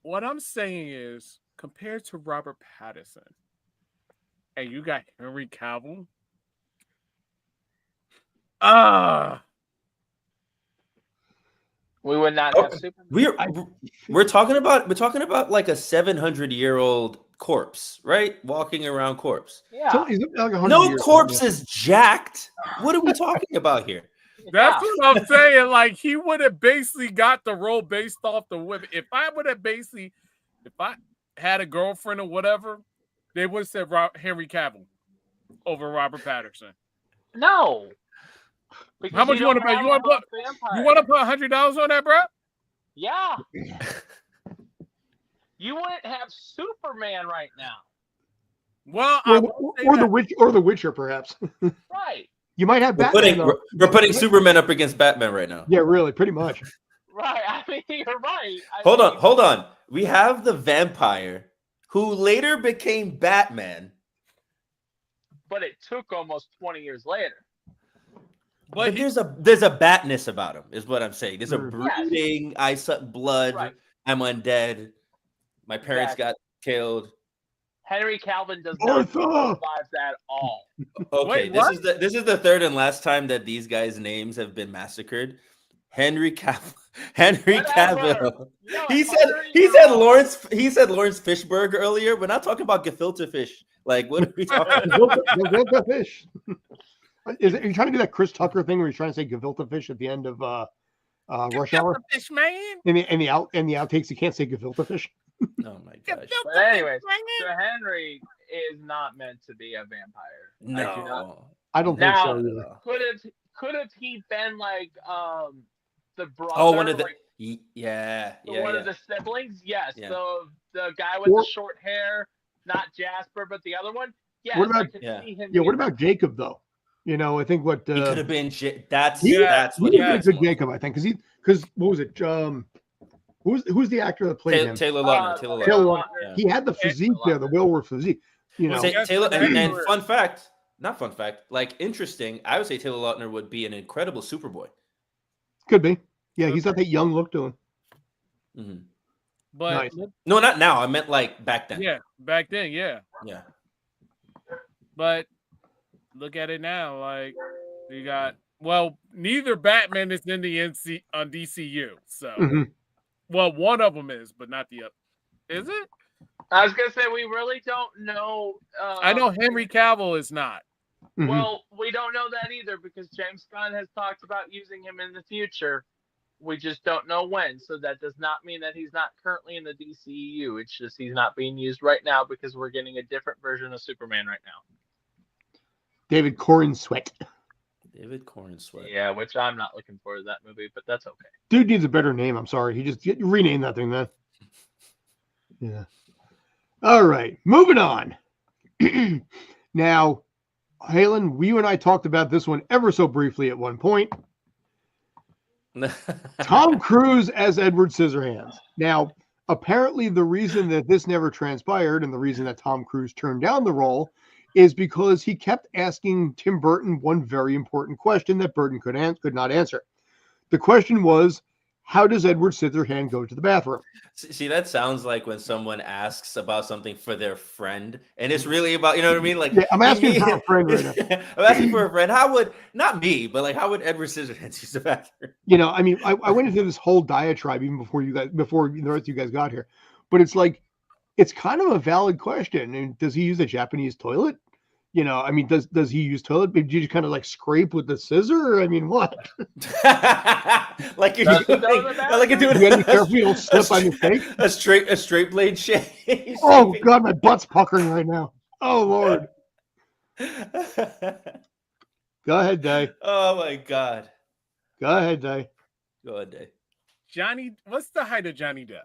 What I'm saying is, compared to Robert Pattinson, and you got Henry Cavill. We would not have Superman. We're talking about like a 700-year-old corpse, right? Walking around corpse. Yeah. So like no corpse is jacked. What are we talking about here? That's what I'm saying. Like, he would have basically got the role based off the women. If I had a girlfriend or whatever, they would have said Henry Cavill over Robert Pattinson. No. How much you want to pay? You want to put $100 on that, bro? Yeah. You wouldn't have Superman right now. Well, or the Witcher, perhaps. Right. You might have Batman. We're putting Superman up against Batman right now. Yeah, really, pretty much. Right. I mean, you're right. Hold on. We have the vampire who later became Batman. But it took almost 20 years later. But there's a batness about him, is what I'm saying. There's a brooding, I suck blood, right. I'm undead. My parents got killed. Henry Cavill does not survive at all. Okay, this is the third and last time that these guys' names have been massacred. Henry Cavill. No, he said Lawrence Fishburne earlier. We're not talking about gefilte fish. Like, what are we talking about? Gefilte fish. Are you trying to do that Chris Tucker thing where he's trying to say gefilte fish at the end of Rush Hour? Fish, man. In the outtakes, you can't say gefilte fish. Oh my gosh! But anyway, so Henry is not meant to be a vampire. No, I don't think so. Either. Could have he been like the brother? Oh, one of the one of the siblings. Yes. Yeah. So the guy with the short hair, not Jasper, but the other one. Yes. What about see him what about Jacob though? You know, I think what he could have been. That's what he was. Jacob, I think, because what was it? Who's the actor that played him? Taylor Lautner. Taylor Lautner. Yeah. He had the physique there, the werewolf physique. You know, Taylor. And fun fact, like interesting. I would say Taylor Lautner would be an incredible Superboy. Could be. Yeah, he's got that young look to him. Mm-hmm. But Nice. No, not now. I meant like back then. yeah, back then, yeah. Yeah. But look at it now. Like you got neither Batman is in the DCU. So Mhm. well, one of them is, but not the other. Is it? I was gonna say we really don't know. I know Henry Cavill is not. Mhm. Well, we don't know that either because James Gunn has talked about using him in the future. We just don't know when. So that does not mean that he's not currently in the DCEU. It's just he's not being used right now because we're getting a different version of Superman right now. David Cornsweet. David Cornsweet. Yeah, which I'm not looking forward to that movie, but that's okay. Dude needs a better name. I'm sorry. He just rename that thing, man. Yeah. All right. Moving on. Now, Halen, you and I talked about this one ever so briefly at one point. Tom Cruise as Edward Scissorhands. Now, apparently the reason that this never transpired and the reason that Tom Cruise turned down the role is because he kept asking Tim Burton one very important question that Burton could not answer. The question was, how does Edward Scissorhands go to the bathroom? See, that sounds like when someone asks about something for their friend, and it's really about, you know what I mean? Like, Yeah, I'm asking for a friend right now. I'm asking for a friend. How would, not me, but like, how would Edward Scissorhands use the bathroom? You know, I mean, I went into this whole diatribe even before the rest of you guys got here, but it's like, it's kind of a valid question. And does he use a Japanese toilet? You know, I mean, does he use toilet? Did you just kind of like scrape with the scissor? I mean, what? Like you're Does he doing, go to the like you're doing You gotta be careful you don't slip by mistake. a straight blade shave. Oh God, my butt's puckering right now. Oh Lord. Go ahead, Day. Oh my God. Go ahead, Day. Go ahead, Dave. Johnny, what's the height of Johnny Depp?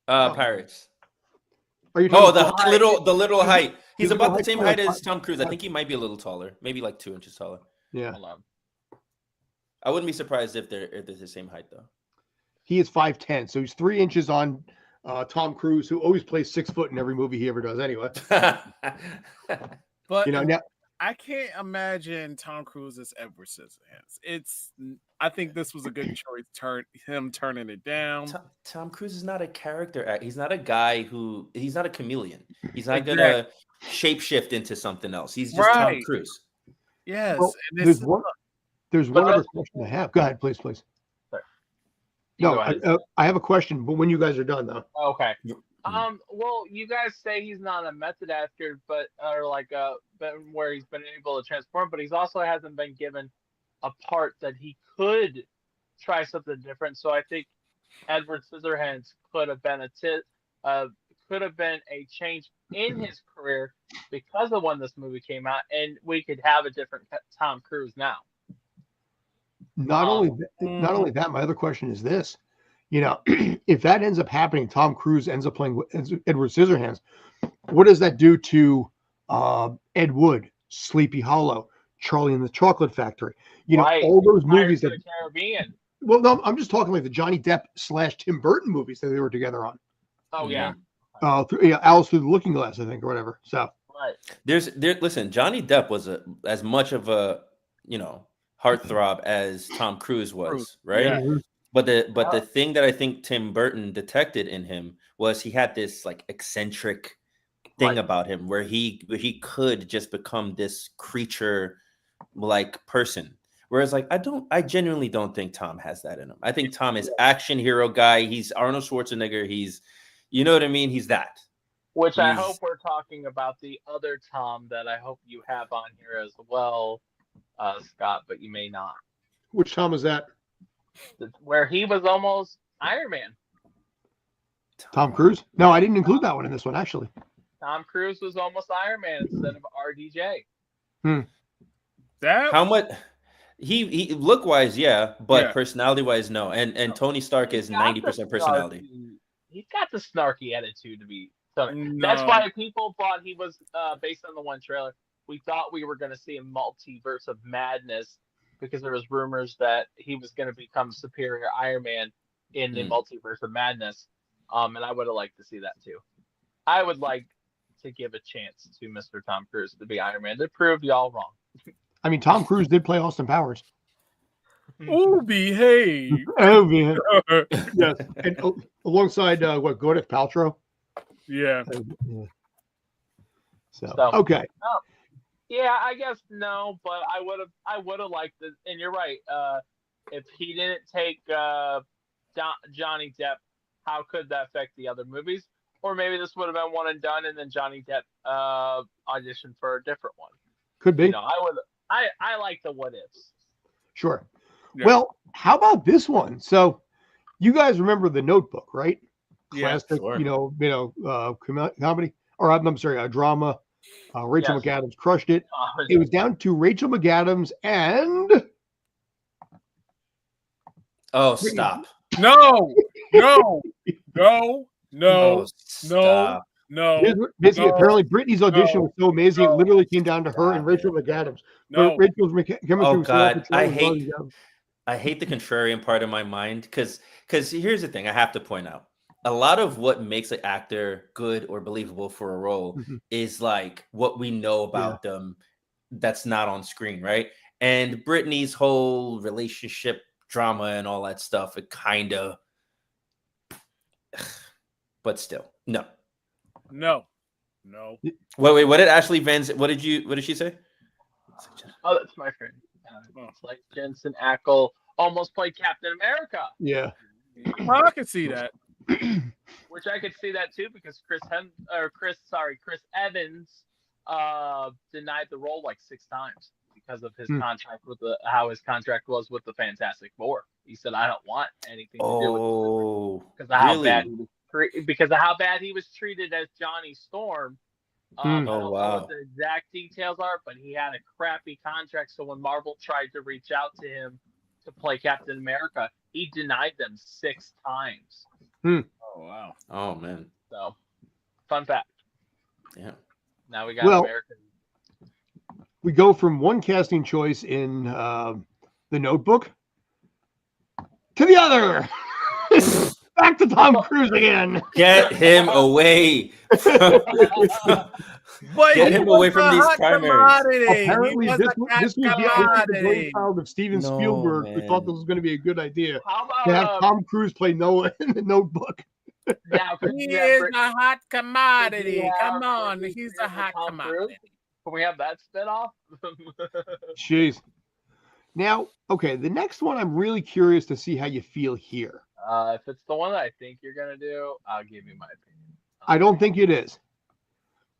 Pirates. Are you Oh, talking the little height. He's the about little the same height? height as Tom Cruise. I think he might be a little taller, maybe like 2 inches taller. Yeah. Hold on. I wouldn't be surprised if they're the same height though. He is 5'10", so he's 3 inches on Tom Cruise, who always plays 6 foot in every movie he ever does. Anyway, But you know, now I can't imagine Tom Cruise as Edward Scissorhands. I think this was a good choice. Him turning it down. Tom Cruise is not a character actor. He's not a guy he's not a chameleon. He's not Exactly. gonna shapeshift into something else. He's just Tom Right. Cruise. Yes. well, and there's one other question I have. Go ahead, please. Sorry. No, Go ahead. I have a question, but when you guys are done, though. Okay. Mhm. Well, you guys say he's not a method actor, but where he's been able to transform, but he's also hasn't been given a part that he could try something different. So I think Edward Scissorhands could have been a change in his career because of when this movie came out, and we could have a different Tom Cruise now. Not only that, my other question is this: you know, if that ends up happening, Tom Cruise ends up playing Edward Scissorhands. What does that do to Ed Wood, Sleepy Hollow, Charlie and the Chocolate Factory? You know, Right. all those Pirates movies of that. the Caribbean. Well, no, I'm just talking like the Johnny Depp / Tim Burton movies that they were together on. Oh yeah. Alice Through the Looking Glass, I think, or whatever. So Right. Listen, Johnny Depp was as much of a, you know, heartthrob as Tom Cruise was, right? Yeah. But the thing that I think Tim Burton detected in him was he had this like eccentric thing about him where he could just become this creature like person. Whereas like I genuinely don't think Tom has that in him. I think Tom is action hero guy. He's Arnold Schwarzenegger. He's, you know what I mean? He's that. Which I hope we're talking about the other Tom that I hope you have on here as well, Scott, but you may not. which Tom is that? Where he was almost Iron Man. Tom Cruise? No, I didn't include that one in this one, actually. Tom Cruise was almost Iron Man instead of RDJ. That How much he look wise, yeah, but Yeah. personality wise, no. And Tony Stark is 90% personality. He's got the snarky attitude to be. So No. that's why people thought he was based on the one trailer. We thought we were going to see a multiverse of madness because there was rumors that he was going to become Superior Iron Man in the multiverse of madness. And I would have liked to see that too. I would like to give a chance to Mr. Tom Cruise to be Iron Man to prove y'all wrong. I mean, Tom Cruise did play Austin Powers. Oh, behave. Oh man, yes, and alongside what Gwyneth Paltrow. Yeah. Yeah. So So- okay, Yeah, I guess no, but I would have liked it. And you're right. If he didn't take Johnny Depp, how could that affect the other movies? Or maybe this would have been one and done, and then Johnny Depp auditioned for a different one. could be. You know, I like the what ifs. Sure. Yeah. Well, how about this one? So, you guys remember The Notebook, right? Yeah, Classic, sure. comedy, or I'm sorry, a drama. Rachel Yes. McAdams crushed it. It was down to Rachel McAdams and Oh, stop. No. No. No. No. Oh, stop. No. basically No. apparently Britney's audition No. was so amazing it No. literally came down to her and Stop Rachel it. McAdams. No. But Rachel's chemistry Oh was so off God, the I chart, hate I hate the contrarian part of my mind because here's the thing I have to point out. A lot of what makes an actor good or believable for a role Mhm. is like what we know about them that's not on screen, right? And Britney's whole relationship drama and all that stuff, it kind of, but still, no. No. No. Wait, what did Ashley Vance? What did she say? Oh, that's my friend. It's like Jensen Ackles almost played Captain America, Yeah. I can see that. which I could see that too because Chris Evans denied the role like 6 times because of his contract with how his contract was with the Fantastic Four. He said, "I don't want anything to do with Oh, because of how really? bad he was treated as Johnny Storm." I don't know wow. what the exact details are, but he had a crappy contract. So when Marvel tried to reach out to him to play Captain America, he denied them 6 times. Oh wow. Oh man. So, fun fact. Yeah. Now we got Well- American. We go from one casting choice in The Notebook to the other. Back to Tom Cruise again. Get him away. But Get he him was away from a these hot primaries. commodity. Apparently, He was this a was hot the commodity. brainchild of Steven No, Spielberg, who thought man. this was going to be a good idea How to have about Tom Cruise play Noah in The Notebook. now? Could He you have is Brit- a hot commodity. have Come on, Britney he's Spears a and hot Tom Cruise? commodity. Can we have that spinoff? Jeez. Now, okay, the next one I'm really curious to see how you feel here. If it's the one that I think you're gonna do, I'll give you my opinion. I don't think it is.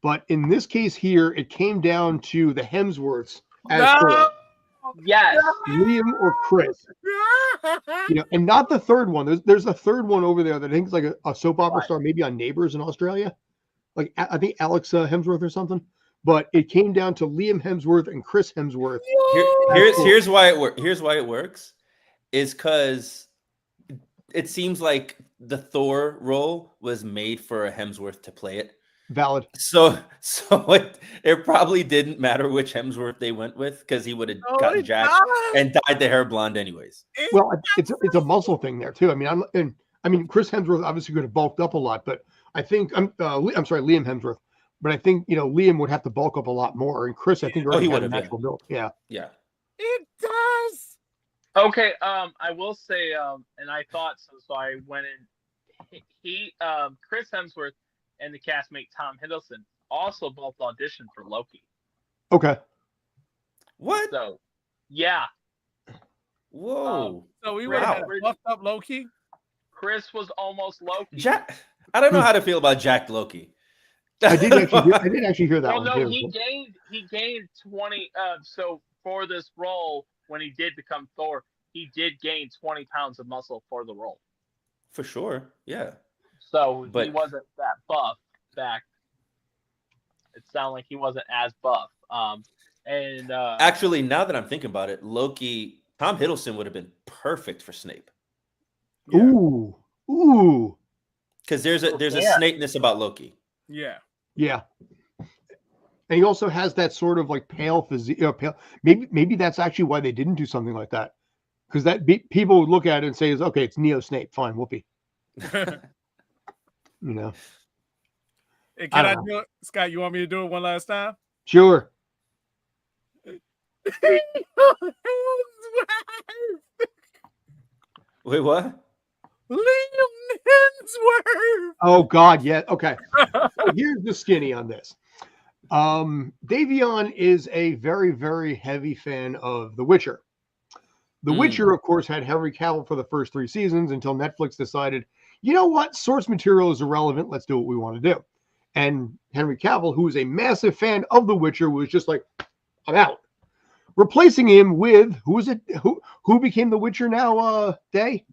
But in this case here, it came down to the Hemsworths as No! Yes. Liam or Chris. And not the third one. There's a third one over there that I think is like a soap opera Right. star, maybe on Neighbors in Australia. Like I think Alexa Hemsworth or something. But it came down to Liam Hemsworth and Chris Hemsworth. Here's why it works. Here's why it works, is because it seems like the Thor role was made for a Hemsworth to play it. Valid. So it probably didn't matter which Hemsworth they went with because he would have gotten jacked and dyed the hair blonde anyways. Well, it's a muscle thing there too. I mean, Chris Hemsworth obviously could have bulked up a lot, but I think I'm sorry, Liam Hemsworth. But I think Liam would have to bulk up a lot more, and Chris, I think, already he had a would have, natural build. Yeah. Yeah. It does. Okay. I will say. And I thought so. So I went in. Chris Hemsworth and the castmate Tom Hiddleston also both auditioned for Loki. Okay. What? So, yeah. Whoa. So we would have had Wow. a buffed up Loki. Chris was almost Loki. Jack. I don't know how to feel about Jack Loki. I did actually hear that Well, one no, too. he gained 20. So for this role, when he did become Thor, he did gain 20 pounds of muscle for the role. For sure. Yeah. So But- he wasn't that buff back. It sounded like he wasn't as buff. Actually, now that I'm thinking about it, Loki, Tom Hiddleston would have been perfect for Snape. Yeah. Ooh. Because there's a Yeah. Snapeness about Loki. Yeah. Yeah. And he also has that sort of like pale physique. Pale. Maybe that's actually why they didn't do something like that. Because people would look at it and say, "Okay, it's Neo Snape. Fine, whoopee." Hey, I can I don't do it, Scott? You want me to do it one last time? Sure. Wait, what? Liam Hemsworth. Oh God, yeah. Okay. So here's the skinny on this. Davion is a very, very heavy fan of The Witcher. The Witcher, of course, had Henry Cavill for the first 3 seasons until Netflix decided, you know what, source material is irrelevant. Let's do what we want to do. And Henry Cavill, who is a massive fan of The Witcher, was just like, I'm out. Replacing him with who is it? Who became The Witcher now? Day.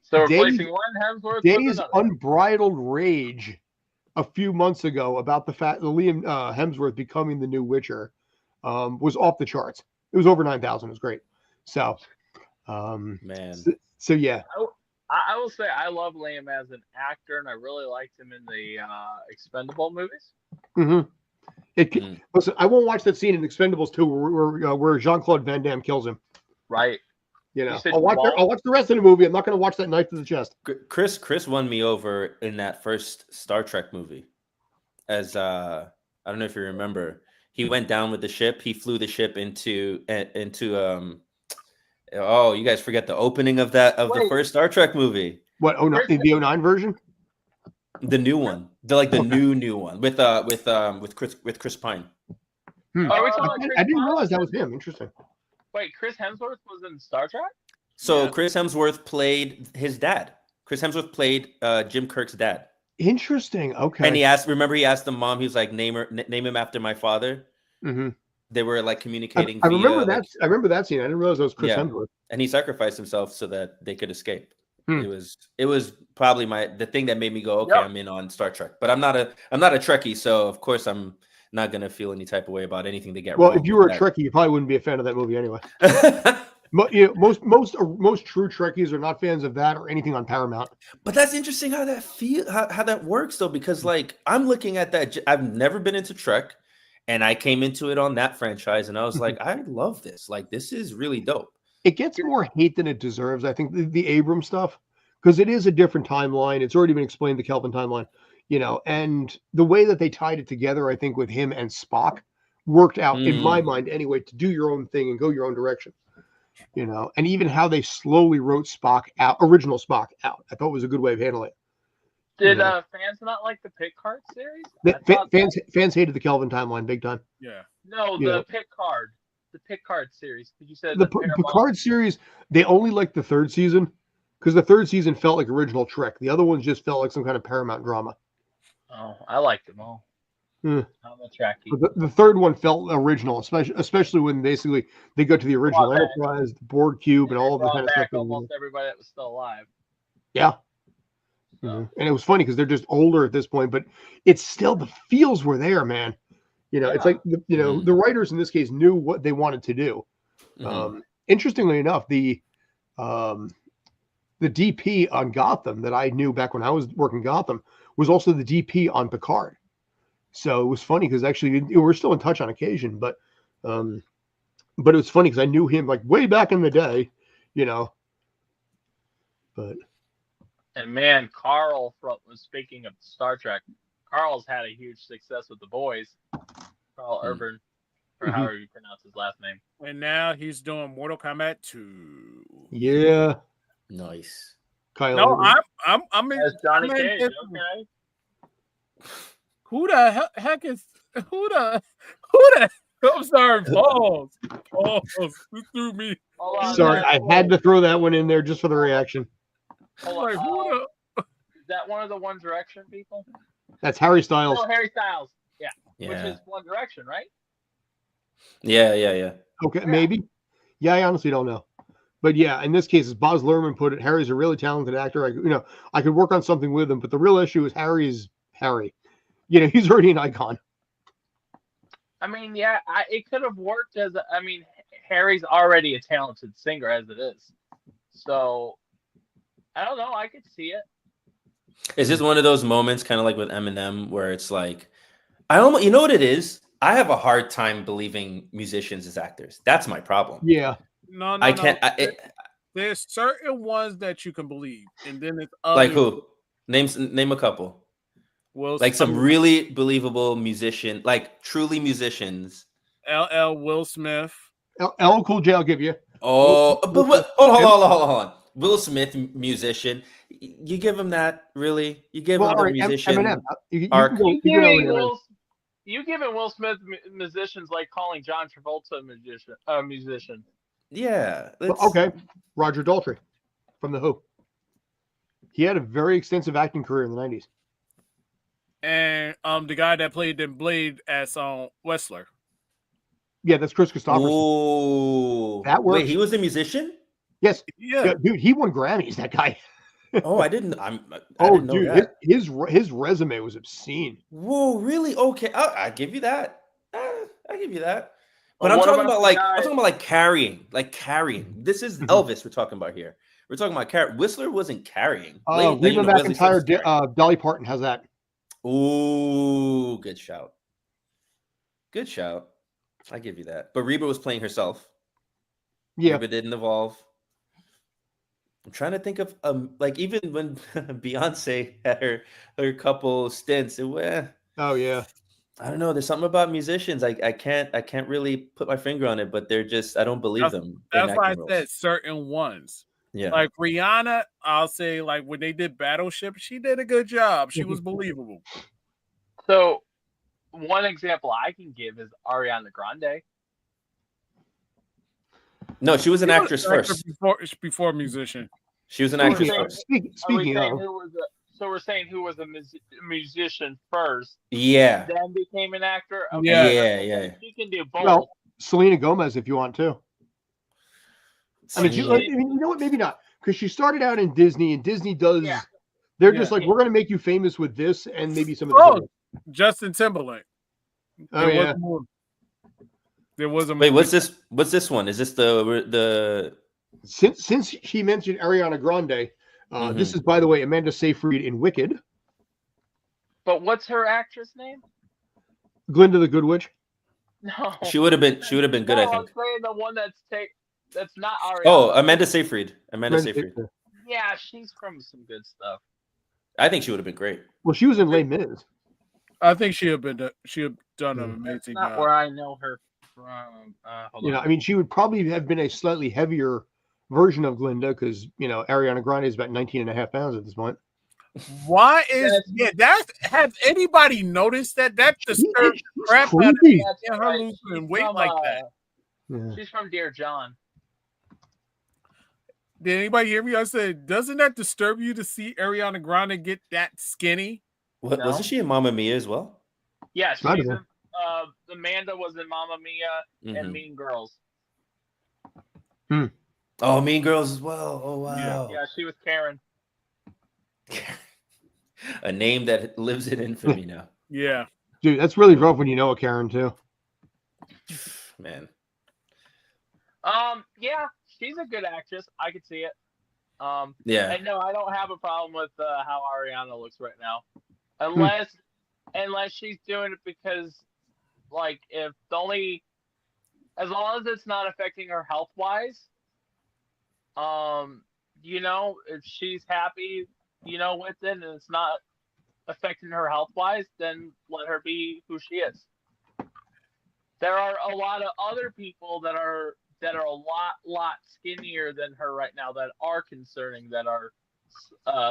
So replacing one Hemsworth with Day's another. unbridled rage a few months ago about the fact that Liam Hemsworth becoming the new Witcher was off the charts. It was over 9,000. It was great. So, Man. So yeah. I will say I love Liam as an actor, and I really liked him in the Expendable movies. Mm-hmm. Listen, I won't watch that scene in Expendables 2 where Jean-Claude Van Damme kills him. Right. You know, I'll watch the rest of the movie. I'm not going to watch that knife to the chest. Chris won me over in that first Star Trek movie. As I don't know if you remember, he went down with the ship. He flew the ship into oh, you guys forget the opening of the first Star Trek movie. What? Oh no, the 09 version? The new one. New one with Chris Pine. I didn't realize that was him. Interesting. Wait, Chris Hemsworth was in Star Trek? So Chris Hemsworth played his dad. Chris Hemsworth played Jim Kirk's dad. Interesting. Okay. And he asked the mom, he was like, name him after my father. Mm-hmm. They were like communicating. I remember that. I remember that scene. I didn't realize it was Chris Hemsworth. And he sacrificed himself so that they could escape. It was probably the thing that made me go, okay, I'm in on Star Trek. But I'm not a Trekkie, so of course I'm not gonna feel any type of way about anything they get wrong. Well, if you were a Trekkie, you probably wouldn't be a fan of that movie anyway. Most true Trekkies are not fans of that or anything on Paramount. But that's interesting how that works though, because like I'm looking at that. I've never been into Trek, and I came into it on that franchise, and I was like, I love this. Like, this is really dope. It gets more hate than it deserves, I think, the Abrams stuff, because it is a different timeline. It's already been explained, the Kelvin timeline, you know, and the way that they tied it together, I think, with him and Spock worked out, in my mind anyway, to do your own thing and go your own direction, you know, and even how they slowly wrote original Spock out, I thought was a good way of handling it. Did fans not like the Picard series? Fans hated the Kelvin timeline big time. Yeah. No, the Picard series. You said the Picard series, they only liked the 3rd season because the 3rd season felt like original Trek. The other ones just felt like some kind of Paramount drama. Oh, I liked them all. I'm a Trekkie. The 3rd one felt original, especially when basically they go to the original Enterprise, the Borg cube, and all of the kind of stuff. Almost everybody that was still alive. Yeah. And it was funny because they're just older at this point, but it's still, the feels were there, man. You know, it's like, the writers in this case knew what they wanted to do. Interestingly enough, the DP on Gotham that I knew back when I was working Gotham was also the DP on Picard. So it was funny because actually we're still in touch on occasion, but it was funny because I knew him like way back in the day, you know. But. And man, Carl, speaking of Star Trek, Carl's had a huge success with The Boys. Carl Urban, or however you pronounce his last name. And now he's doing Mortal Kombat 2. Yeah. Nice. Kyle no, Urban. I'm in. That's Johnny Cage. Okay. Who the heck is who the? I'm sorry, Balls. You threw me. Sorry, I had to throw that one in there just for the reaction. Hold on. Is that one of the One Direction people? That's Harry Styles. Oh, Harry Styles. Yeah. Which is One Direction, right? Yeah. Okay, maybe. Yeah, I honestly don't know. But yeah, in this case, as Baz Luhrmann put it, Harry's a really talented actor. I could work on something with him, but the real issue is Harry is Harry. You know, he's already an icon. I mean, yeah, it could have worked Harry's already a talented singer as it is. So, I don't know. I could see it. Is this one of those moments, kind of like with Eminem, where it's like, you know what it is? I have a hard time believing musicians as actors. That's my problem. Yeah. No. I can't. There's certain ones that you can believe, and then it's others. Like who? Name a couple. Will like some really believable musician, like truly musicians. LL Will Smith. L Cool J, I'll give you. Oh, but what? Hold on. Will Smith, musician. You give him that, really? You give him the musician Eminem. You arc? can go, You giving Will Smith musicians like calling John Travolta a musician. Yeah. Okay, Roger Daltrey from The Who. He had a very extensive acting career in the 90s. And the guy that played in Blade as Whistler. Yeah, that's Chris Christopherson. Oh, that works. Wait, he was a musician? Yes. Yeah. Dude, he won Grammys, that guy. Oh, I didn't. I didn't know that. His resume was obscene. Whoa, really? Okay, I give you that. I give you that. But I'm talking about like carrying. This is Elvis we're talking about here. We're talking about carrying. Whistler wasn't carrying. Reba McEntire, Dolly Parton. How's that? Ooh, good shout. Good shout. I give you that. But Reba was playing herself. Yeah. Reba didn't evolve. I'm trying to think of like even when Beyonce had her couple stints. Oh yeah. I don't know. There's something about musicians. I can't really put my finger on it, but they're just I don't believe them. That's why I said certain ones. Yeah. Like Rihanna, I'll say like when they did Battleship, she did a good job. She was believable. So one example I can give is Ariana Grande. No, she was an actress first. Before musician. She was an actress first. Speaking of, so we're saying who was a musician first. Yeah. Then became an actor. Okay. Yeah. She can do both. Well, Selena Gomez, if you want to. I mean, you know what? Maybe not, because she started out in Disney, and Disney does. Yeah. They're just like, we're going to make you famous with this, and maybe some of the. Justin Timberlake. Oh yeah. There was a. Wait, what's this? What's this one? Is this the? Since she mentioned Ariana Grande, this is, by the way, Amanda Seyfried in Wicked. But what's her actress name? Glinda the Good Witch. No. She would have been good. I think. I'm saying the one that's not Ariana. Oh, Amanda Seyfried. Seyfried. Yeah, she's from some good stuff. I think she would have been great. Well, she was in Les Mis. I think she had done an amazing job. Not where I know her from. I mean, she would probably have been a slightly heavier version of Glinda, because Ariana Grande is about 19 and a half pounds at this point. Why is has anybody noticed that disturbs the crap out of me? Her losing weight like that. Yeah. She's from Dear John. Did anybody hear me? I said, doesn't that disturb you to see Ariana Grande get that skinny? What, no. Wasn't she in Mamma Mia as well? Yeah, she's in, Amanda was in Mamma Mia and Mean Girls. Oh, Mean Girls as well. Oh wow. Yeah, she was Karen. A name that lives in infamy now. Yeah. Dude, that's really rough when you know a Karen too. Man. Yeah, she's a good actress. I could see it. Yeah. And no, I don't have a problem with how Ariana looks right now, unless she's doing it because, like, as long as it's not affecting her health wise, if she's happy, with it, and it's not affecting her health wise, then let her be who she is. There are a lot of other people that are a lot skinnier than her right now that are concerning, that are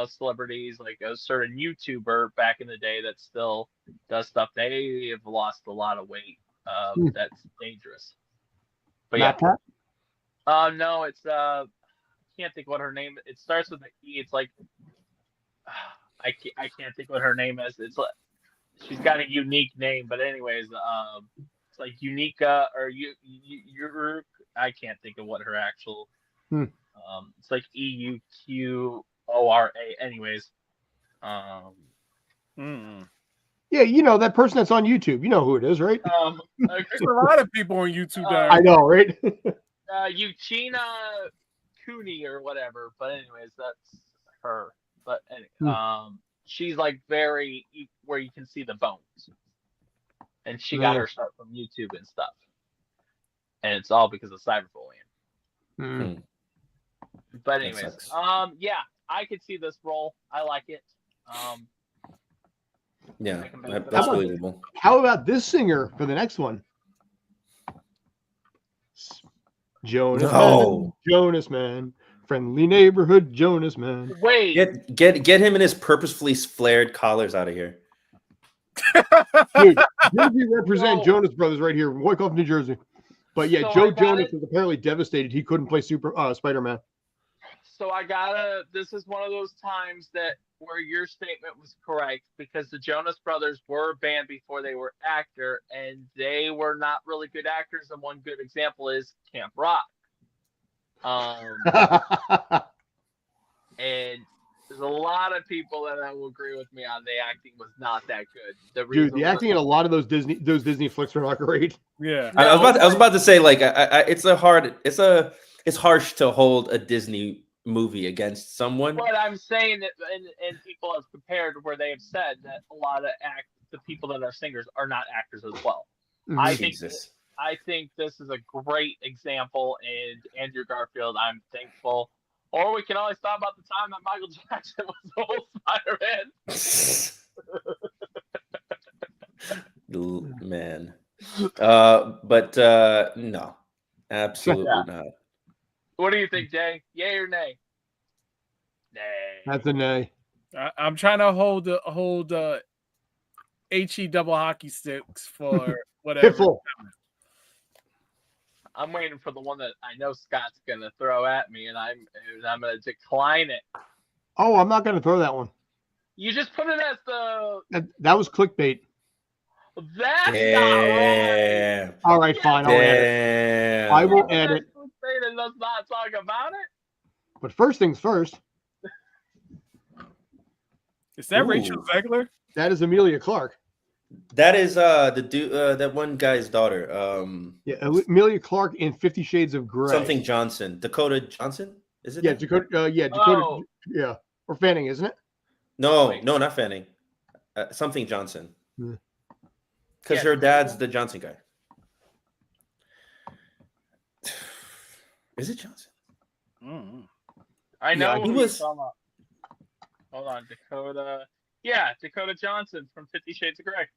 celebrities, like a certain YouTuber back in the day that still does stuff. They have lost a lot of weight. That's dangerous. But yeah. No, it's I can't think what her name. It starts with an E. It's like I can't think what her name is. It's like she's got a unique name, but anyways, it's like Unica or you're I can't think of what her actual. It's like EUQORA. Anyways. Yeah, that person that's on YouTube. You know who it is, right? There's a lot of people on YouTube. I know, right? Uchina Cooney or whatever. But anyways, that's her. But anyway, she's like very where you can see the bones, and she got her start from YouTube and stuff, and it's all because of cyberbullying. But anyways, yeah, I could see this role. I like it. Yeah, that's believable. How about this singer for the next one? Jonas No. Man, Jonas Man, friendly neighborhood Jonas Man. Wait, Get him and his purposefully flared collars out of here. Dude, Jersey represent No. Jonas Brothers right here, Wyckoff, New Jersey. But yeah, So Joe I got Jonas it. was apparently devastated. He couldn't play Spider-Man. so I gotta. This is one of those times that where your statement was correct because the Jonas Brothers were a band before they were actor, and they were not really good actors. And one good example is Camp Rock. And there's a lot of people that will agree with me on the acting was not that good. The Dude, reason the acting in a lot of those Disney flicks are not great. Yeah. I was about to say like it's harsh to hold a Disney movie against someone. But I'm saying that, and people have compared where they have said that a lot of the people that are singers are not actors as well. I think Jesus. I think this is a great example, and Andrew Garfield, I'm thankful. Or we can always talk about the time that Michael Jackson was the whole Spider-Man. Man. But no. Absolutely not. What do you think, Jay? Yay or nay? Nay. That's a nay. I'm trying to hold HE double hockey sticks for whatever. Piffle. I'm waiting for the one that I know Scott's gonna throw at me, and I'm gonna decline it. Oh, I'm not going to throw that one. You just put it as the. That was clickbait. That's not right. Damn. All right, fine. I'll add it. Damn. I will add it. And let's not talk about it. But first things first, Is that Ooh. Rachel Zegler? that is Amelia Clark. That is the dude that one guy's daughter. Yeah, Amelia Clark in 50 Shades of Grey. Something Johnson. Dakota Johnson? Is it? Yeah, that? Dakota. Oh. Yeah, or Fanning, isn't it? No, not Fanning. Something Johnson. Hmm. Because her dad's the Johnson guy. Is it Johnson? Mm-hmm. I know Yeah, who he you're was- talking about. Hold on, Dakota. Yeah, Dakota Johnson from 50 Shades of Grey.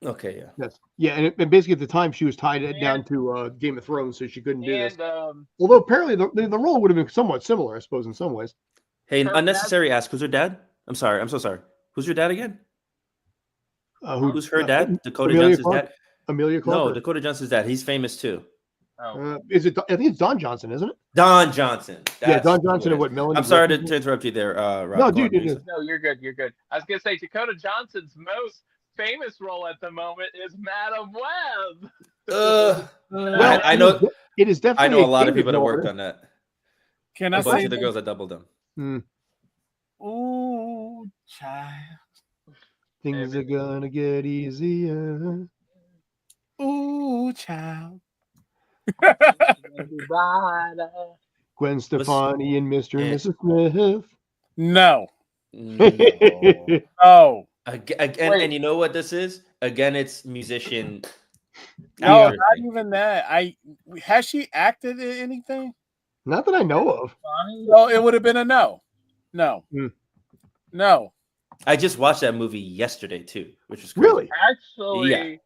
Okay, yeah. Yes. Yeah, and basically at the time she was tied down to Game of Thrones, so she couldn't do this. And Although apparently the role would have been somewhat similar, I suppose, in some ways. Hey, Her unnecessary ask. Who's her dad? I'm sorry. I'm so sorry. Who's your dad again? Who's her dad? Dakota Amelia Johnson's Clark? dad? Amelia Clark. No, Dakota Johnson's dad. He's famous too. Is it? I think it's Don Johnson, isn't it? Don Johnson. Yeah, That's Don who Johnson it and what is. Melanie. I'm sorry Griffith? to interrupt you there, Rob. No, Go on, dude, please. no, you're good. You're good. I was gonna say Dakota Johnson's most famous role at the moment is Madam Web. Well, I know. it is definitely. I know a lot of Cambridge people that role, worked on that. Can A I bunch say? of the girls that doubled them. Ooh, child. Things are gonna get easier. Ooh, child. Gwen Stefani and Mr. and Mrs. Smith. No. No. Oh. Again, and you know what this is? Again, it's musician. No, actor not thing. even that. Has she acted in anything? Not that I know of. No, it would have been a no. No. Hmm. No. I just watched that movie yesterday too, which was crazy. Really? Actually,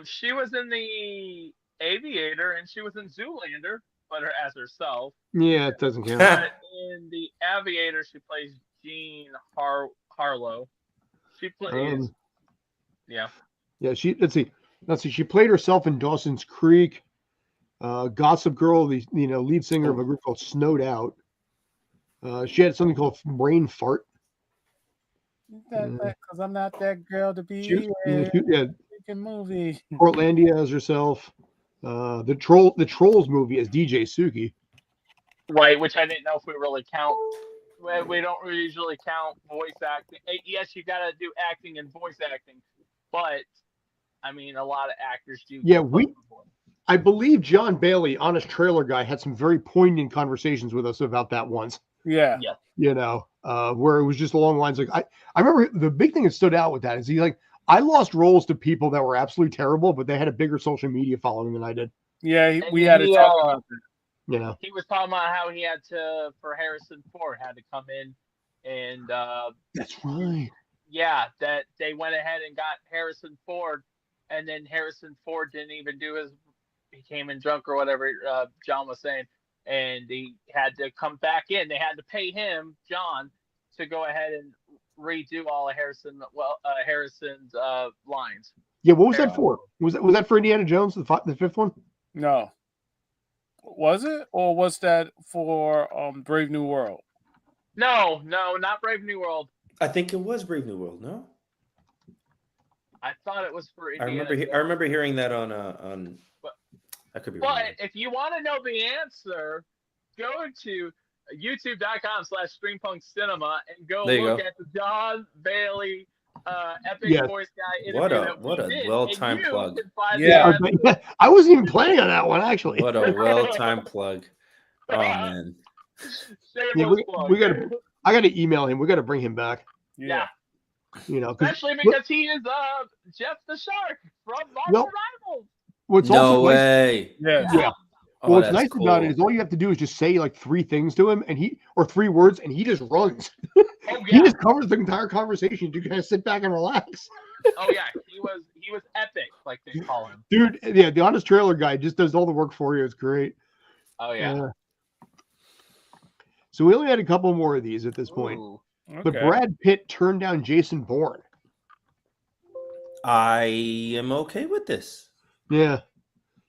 she was in the Aviator and she was in Zoolander, but as herself. Yeah, it doesn't count. But in the Aviator, she plays Jean Harlow. She plays. Yeah. Yeah, let's see. She played herself in Dawson's Creek, Gossip Girl, the lead singer of a group called Snowed Out. She had something called Brain Fart. Because I'm not that girl to be Yeah, in movie. Portlandia as herself. The Trolls movie as DJ Suki. Right, which I didn't know if we really count. We don't usually count voice acting. Yes, you got to do acting and voice acting, but I mean, a lot of actors do. Yeah, I believe John Bailey, Honest Trailer Guy, had some very poignant conversations with us about that once. Yeah. Where it was just along the lines like I remember the big thing that stood out with that is I lost roles to people that were absolutely terrible, but they had a bigger social media following than I did. Yeah, we had to talk about that. He was talking about how he had to, for Harrison Ford, had to come in and that's right. Yeah, that they went ahead and got Harrison Ford, and then Harrison Ford didn't even do came in drunk or whatever. John was saying, and he had to come back in. They had to pay him, John, to go ahead and redo all of Harrison's lines. Yeah, what was that for? Was that for Indiana Jones, the fifth one? No. Was it? Or was that for Brave New World? No, not Brave New World. I think it was Brave New World. No, I thought it was for Indiana I remember hearing that on I could be wrong. But if you want to know the answer, go to youtube.com/StreamPunkCinema and go look at the John Bailey epic voice guy interview. What a well-timed plug. Yeah, I wasn't even planning on that one, actually. What a well-timed plug. Oh man. Yeah, I gotta email him. We gotta bring him back. Yeah. You know, especially because he is Jeff the Shark from Marvel Rivals. No way. Yeah. Well, what's nice about it is all you have to do is just say like 3 things to him, and 3 words, and he just runs. He just covers the entire conversation. You kind of sit back and relax. Oh yeah, he was epic, like they call him. Dude, yeah, the Honest Trailer guy just does all the work for you. It's great. Oh yeah. So we only had a couple more of these at this point. Okay. But Brad Pitt turned down Jason Bourne. I am okay with this. Yeah.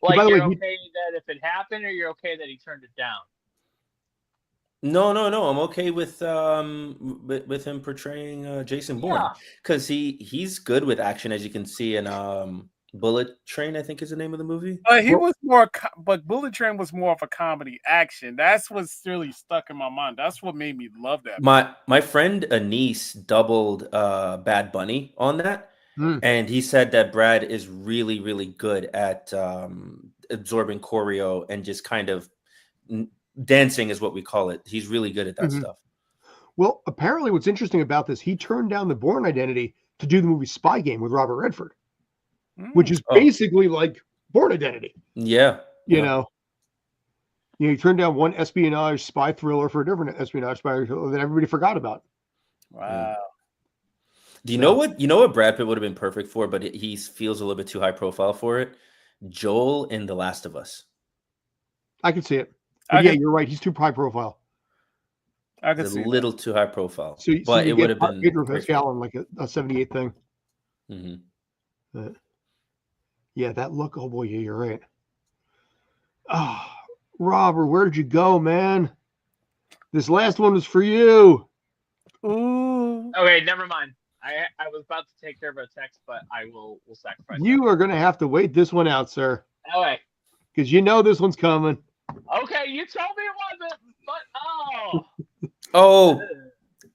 Like, you're okay that if it happened, or you're okay that he turned it down? No. I'm okay with him portraying Jason Bourne because he's good with action, as you can see in Bullet Train, I think is the name of the movie. But Bullet Train was more of a comedy action. That's what's really stuck in my mind. That's what made me love that. My friend Anise doubled Bad Bunny on that. And he said that Brad is really, really good at absorbing choreo and just kind of dancing is what we call it. He's really good at that stuff. Well, apparently what's interesting about this, he turned down the Bourne Identity to do the movie Spy Game with Robert Redford, which is basically like Bourne Identity. Yeah. You know, he turned down one espionage spy thriller for a different espionage spy thriller that everybody forgot about. Wow. Do you know what Brad Pitt would have been perfect for, but he feels a little bit too high profile for it? Joel in The Last of Us. I can see it. Yeah, you're right. He's too high profile. I can see a little too high profile. So it would have been Pedro Pascal in like a 78 thing. Yeah, that look. Oh boy, yeah, you're right. Oh, Robert, where did you go, man? This last one was for you. Ooh. Okay, never mind. I was about to take care of a text, but we'll sacrifice. You are going to have to wait this one out, sir. Okay. Because you know this one's coming. Okay, you told me it wasn't, but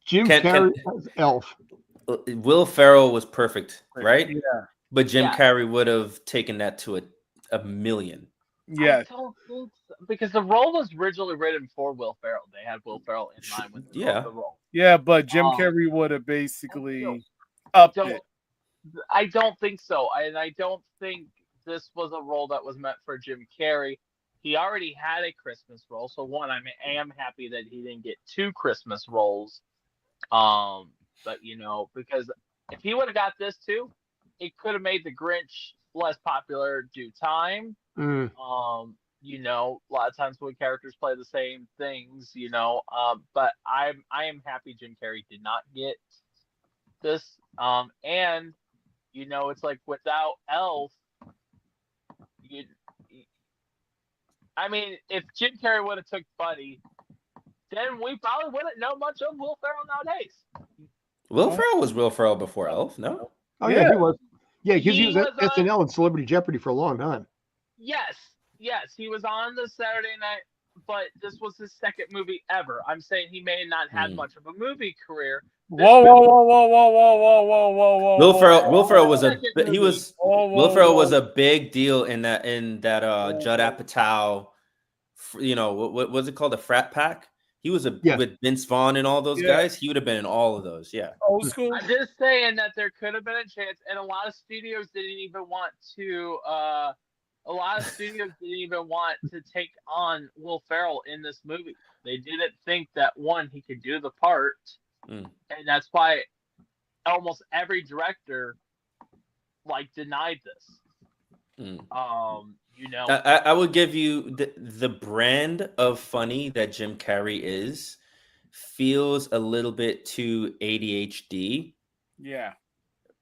Jim Carrey as Elf. Will Ferrell was perfect, right? Yeah. But Jim Carrey would have taken that to a million. Yeah. I don't think so, because the role was originally written for Will Ferrell. They had Will Ferrell in mind with the role. Yeah, but Jim Carrey would have basically upped it. I don't think so. And I don't think this was a role that was meant for Jim Carrey. He already had a Christmas role. So one, I am happy that he didn't get 2 Christmas roles. But because if he would have got this too, it could have made the Grinch less popular due time. A lot of times when characters play the same things, but I am happy Jim Carrey did not get this. And it's like without Elf, if Jim Carrey would have took Buddy, then we probably wouldn't know much of Will Ferrell nowadays. Will Ferrell was Will Ferrell before Elf, no? Oh yeah, he was. Yeah, because he was at SNL and Celebrity Jeopardy for a long time. Yes, he was on the Saturday Night, but this was his second movie ever. I'm saying he may not have had much of a movie career. Whoa! Will Ferrell was Will Ferrell was a big deal in that Judd Apatow, what was it called, the Frat Pack? He was with Vince Vaughn and all those guys. He would have been in all of those. Yeah. Old school. I'm just saying that there could have been a chance, and a lot of studios didn't even want to. A lot of studios didn't even want to take on Will Ferrell in this movie. They didn't think that he could do the part, and that's why almost every director denied this. You know, I would give you the brand of funny that Jim Carrey feels a little bit too ADHD. Yeah.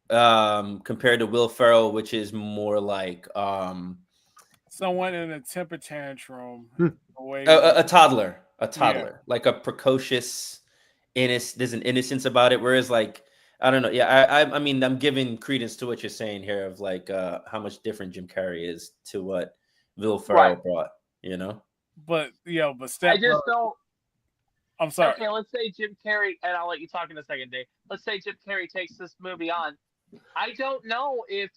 Compared to Will Ferrell, which is more like someone in a temper tantrum. A toddler, like a precocious, there's an innocence about it. Whereas, like, I don't know. Yeah, I mean, I'm giving credence to what you're saying here of like how much different Jim Carrey is to what Will Ferrell brought. You know, but I just don't. I'm sorry. Okay, let's say Jim Carrey, and I'll let you talk in a second, Dave. Let's say Jim Carrey takes this movie on. I don't know if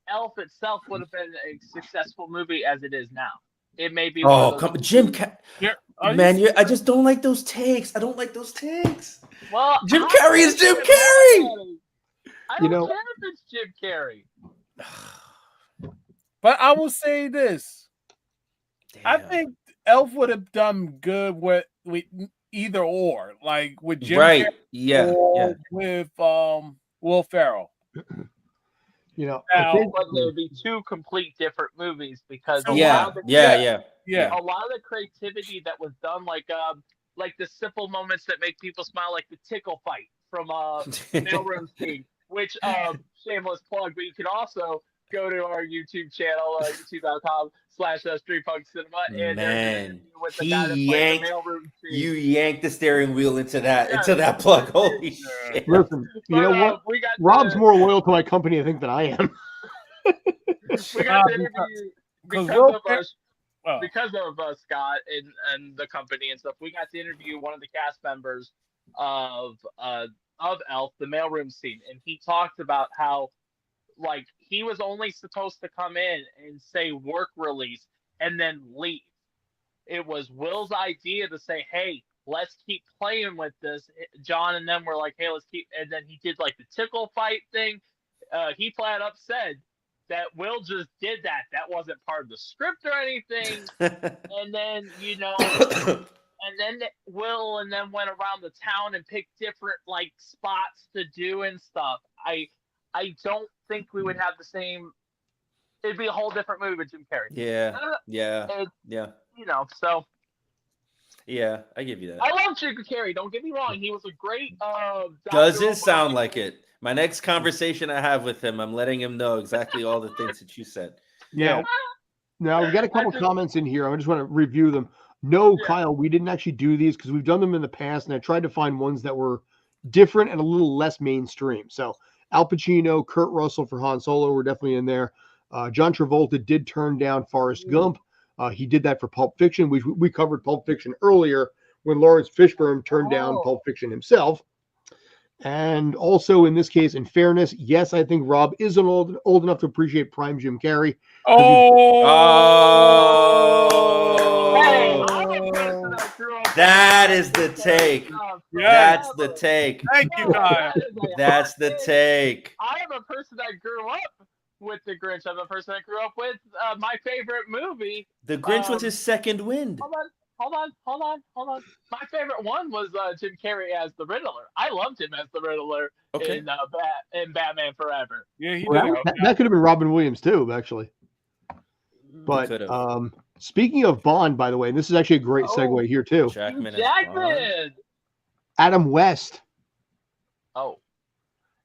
Elf itself would have been a successful movie as it is now. It may be. Oh, come, Jim Carrey. Man, I just don't like those takes. I don't like those takes. Well, Jim Carrey is Jim Carrey. I don't care if it's Jim Carrey. But I will say this. Damn. I think Elf would have done good with either or, like with Jim Carrey, with Will Ferrell. I think there would be two complete different movies because a lot of the creativity that was done, like the simple moments that make people smile, like the tickle fight from Mailroom Scene, which shameless plug, but you can also go to our YouTube channel, youtube.com/StreetPunkCinema, and with the guy that played the Mailroom Scene. You yanked the steering wheel into that plug. Holy shit! Listen, you know what? Rob's more loyal to my company, I think, than I am. We got the interview because of Scott and the company and stuff. We got to interview one of the cast members of Elf, the Mailroom Scene, and he talked about how, like, he was only supposed to come in and say work release and then leave. It was Will's idea to say, hey, let's keep playing with this. John and them were like, hey, let's keep. And then he did like the tickle fight thing. He flat up said that Will just did that. That wasn't part of the script or anything. And then, and then Will and them went around the town and picked different like spots to do and stuff. I don't think we would have the same. It'd be a whole different movie with Jim Carrey. Yeah. So. Yeah, I give you that. I love Jim Carrey. Don't get me wrong. He was a great. Doesn't sound like it. My next conversation I have with him, I'm letting him know exactly all the things that you said. Yeah. Now we've got a couple comments in here. I just want to review them. No, Kyle, we didn't actually do these because we've done them in the past, and I tried to find ones that were different and a little less mainstream. So Al Pacino, Kurt Russell for Han Solo were definitely in there. John Travolta did turn down Forrest Gump. He did that for Pulp Fiction. We covered Pulp Fiction earlier when Lawrence Fishburne turned down Pulp Fiction himself. And also in this case, in fairness, yes, I think Rob is old enough to appreciate prime Jim Carrey. That is the take. That's the take. Thank you, Kyle. That's the take. I am a person that grew up with The Grinch. I'm a person that grew up with my favorite movie. The Grinch was his second wind. Hold on. My favorite one was Jim Carrey as the Riddler. I loved him as the Riddler in Batman Forever. Yeah, that could have been Robin Williams too, actually. But speaking of Bond, by the way, and this is actually a great segue here too. Jackman. Adam West. Oh.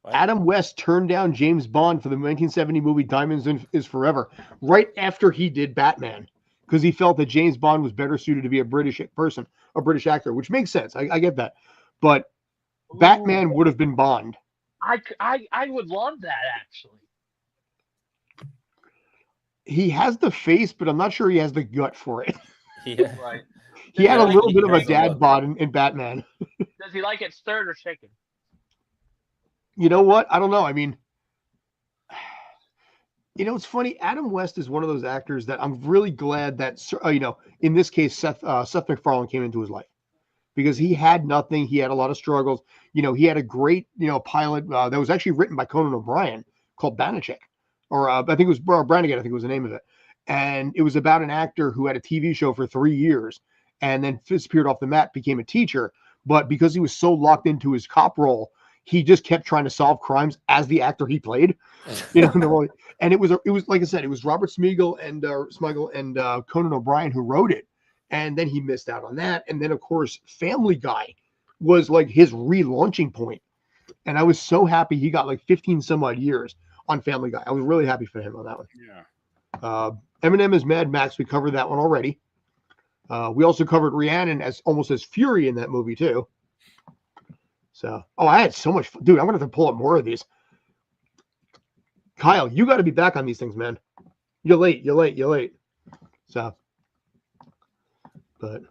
What? Adam West turned down James Bond for the 1970 movie Diamonds is Forever right after he did Batman, because he felt that James Bond was better suited to be a British actor, which makes sense. I get that. But Batman would have been Bond. I would love that, actually. He has the face, but I'm not sure he has the gut for it. Yeah. Right. He had a little bit of a dad bod in Batman. Does he like it stirred or shaken? You know what? I don't know. I mean, it's funny. Adam West is one of those actors that I'm really glad that, in this case, Seth MacFarlane came into his life, because he had nothing. He had a lot of struggles. He had a great, pilot that was actually written by Conan O'Brien called Banachek, or I think it was Brannigan. I think was the name of it. And it was about an actor who had a TV show for 3 years and then disappeared off the map, became a teacher. But because he was so locked into his cop role, he just kept trying to solve crimes as the actor he played. You know, in the role. And it was like I said, it was Robert Smigel and Conan O'Brien who wrote it, and then he missed out on that. And then of course, Family Guy was like his relaunching point, and I was so happy he got like 15 some odd years on Family Guy. I was really happy for him on that one. Yeah. Eminem as Mad Max, we covered that one already. We also covered Rhiannon as almost as Fury in that movie too. So, I had so much fun. Dude, I'm gonna have to pull up more of these. Kyle, you got to be back on these things, man. You're late. So, but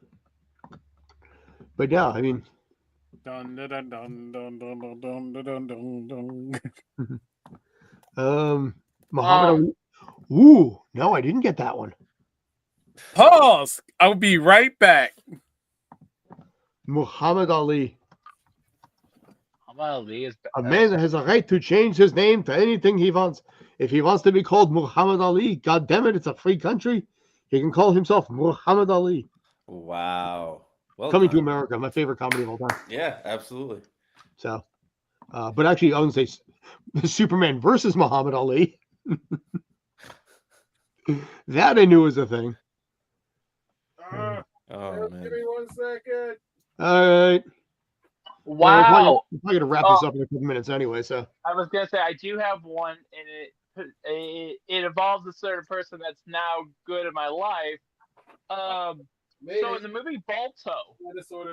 yeah, I mean, Dun, dun, dun, dun, dun, dun, dun, dun, dun, dun. Muhammad Ali. Ooh, no, I didn't get that one. Pause. I'll be right back. Muhammad Ali. Ali is A man has a right to change his name to anything he wants. If he wants to be called Muhammad Ali, God damn it, it's a free country. He can call himself Muhammad Ali. Wow. Well Coming done. to America, my favorite comedy of all time. Yeah, absolutely. So, but actually, I would say Superman versus Muhammad Ali. That I knew was a thing. Oh, Give man. me 1 second. All right. wow. We're probably gonna wrap this up in a couple minutes anyway. So, I was gonna say I do have one, and it involves a certain person that's now good in my life. So in the movie Balto, Sort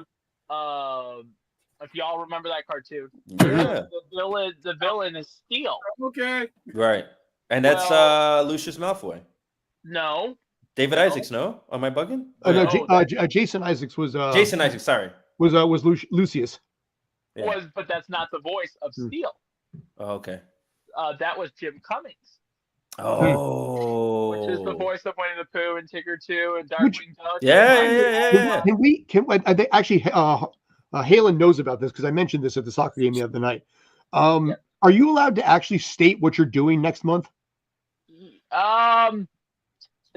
of. if y'all remember that cartoon, Yeah. the villain is Steel. Okay. Right. And that's Well- Lucius Malfoy. No, David No. Isaacs, no? Am I bugging? no, Jason Isaacs was Jason Isaacs, sorry. was Lucius. Yeah. but that's not the voice of Steel. Oh, okay. That was Jim Cummings, Oh. which is the voice of Winnie the Pooh and Tigger 2 and Darkwing Duck. Yeah. They actually Halen knows about this because I mentioned this at the soccer game the other night. Are you allowed to actually state what you're doing next month?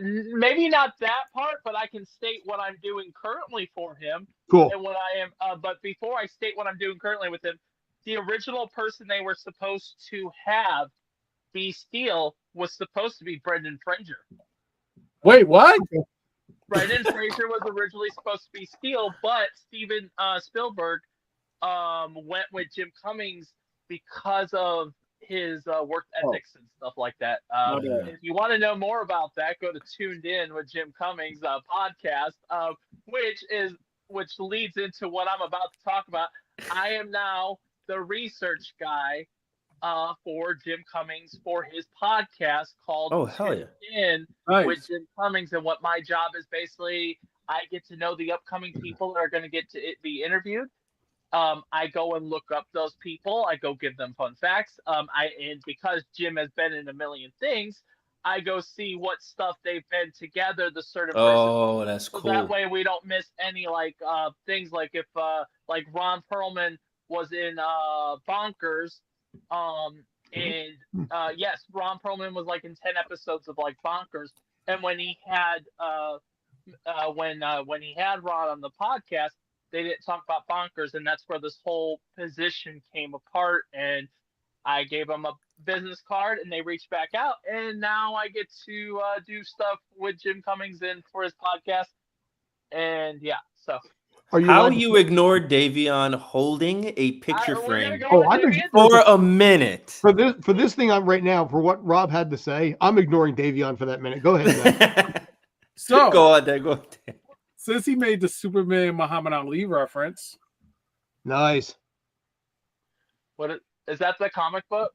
Maybe not that part, but I can state what I'm doing currently for him. Cool. And what I am, but before I state what I'm doing currently with him, the original person they were supposed to have be Steel was supposed to be Brendan Fraser. Wait, what? Brendan Fraser was originally supposed to be Steel, but Steven Spielberg went with Jim Cummings because of his work ethics and stuff like that. If you want to know more about that, go to Tuned In with Jim Cummings podcast, which leads into what I'm about to talk about. I am now the research guy for Jim Cummings for his podcast called Tuned In Nice. with Jim Cummings. And what my job is basically, I get to know the upcoming people that are going to get to be interviewed. I go and look up those people. I go give them fun facts. And because Jim has been in a million things, I go see what stuff they've been together. The certain Oh, that's so cool. that way we don't miss any things like if like Ron Perlman was in Bonkers, and yes, Ron Perlman was like in 10 episodes of like Bonkers, and when he had when he had Ron on the podcast, they didn't talk about Bonkers, and that's where this whole position came apart. And I gave them a business card, and they reached back out, and now I get to do stuff with Jim Cummings in for his podcast. And yeah, so How you ignored Davion holding a picture frame for a minute for this thing on right now for what Rob had to say. I'm ignoring Davion for that minute. Go ahead. So go on there. Since he made the Superman Muhammad Ali reference, nice. What is that? The comic book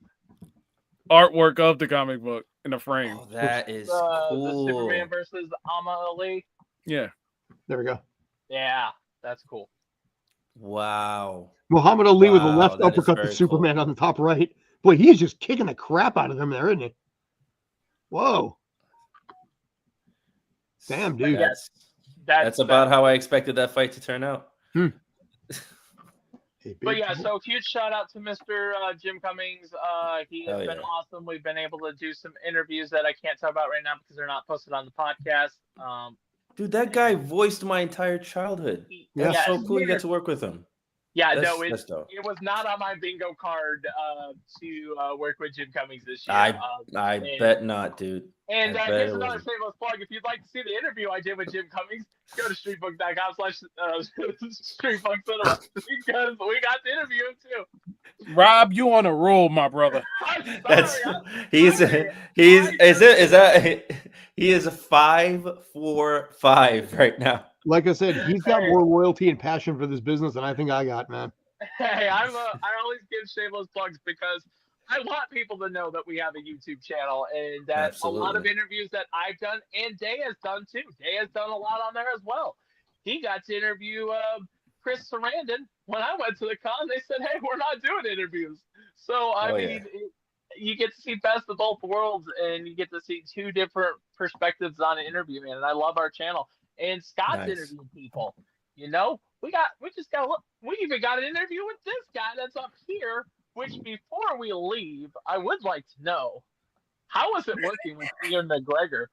artwork of the comic book in a frame. Oh, that is the cool. Superman versus Ali. Yeah, there we go. Yeah, that's cool. Wow. Muhammad Ali with a left that is uppercut to very Superman on the top right. Boy, he's just kicking the crap out of them there, isn't he? Whoa. Damn, dude. That's about how I expected that fight to turn out. But yeah, so huge shout out to Mr. Jim Cummings. He has been awesome. We've been able to do some interviews that I can't talk about right now because they're not posted on the podcast. Dude, that guy voiced my entire childhood. That's so cool you got to work with him. Yeah, That's, no, it that's dope. it was not on my bingo card to work with Jim Cummings this year. I And bet not, dude. And I bet here's it another wasn't. shameless plug. If you'd like to see the interview I did with Jim Cummings, go to streetbook.com/streetbookcinema because we got to interview him too. Rob, you on a roll, my brother. I'm sorry. That's he is a 5'4" right now. Like I said, he's got more loyalty and passion for this business than I think I got, man. Hey, I always give shameless plugs because I want people to know that we have a YouTube channel and that a lot of Absolutely. interviews that I've done and Day has done too. Day has done a lot on there as well. He got to interview Chris Sarandon when I went to the con. They said, "Hey, we're not doing interviews." So you get to see best of both worlds, and you get to see two different perspectives on an interview, man. And I love our channel. And Scott's interviewing people. You know, we even got an interview with this guy that's up here. Which before we leave, I would like to know, how was it working with Ian McGregor?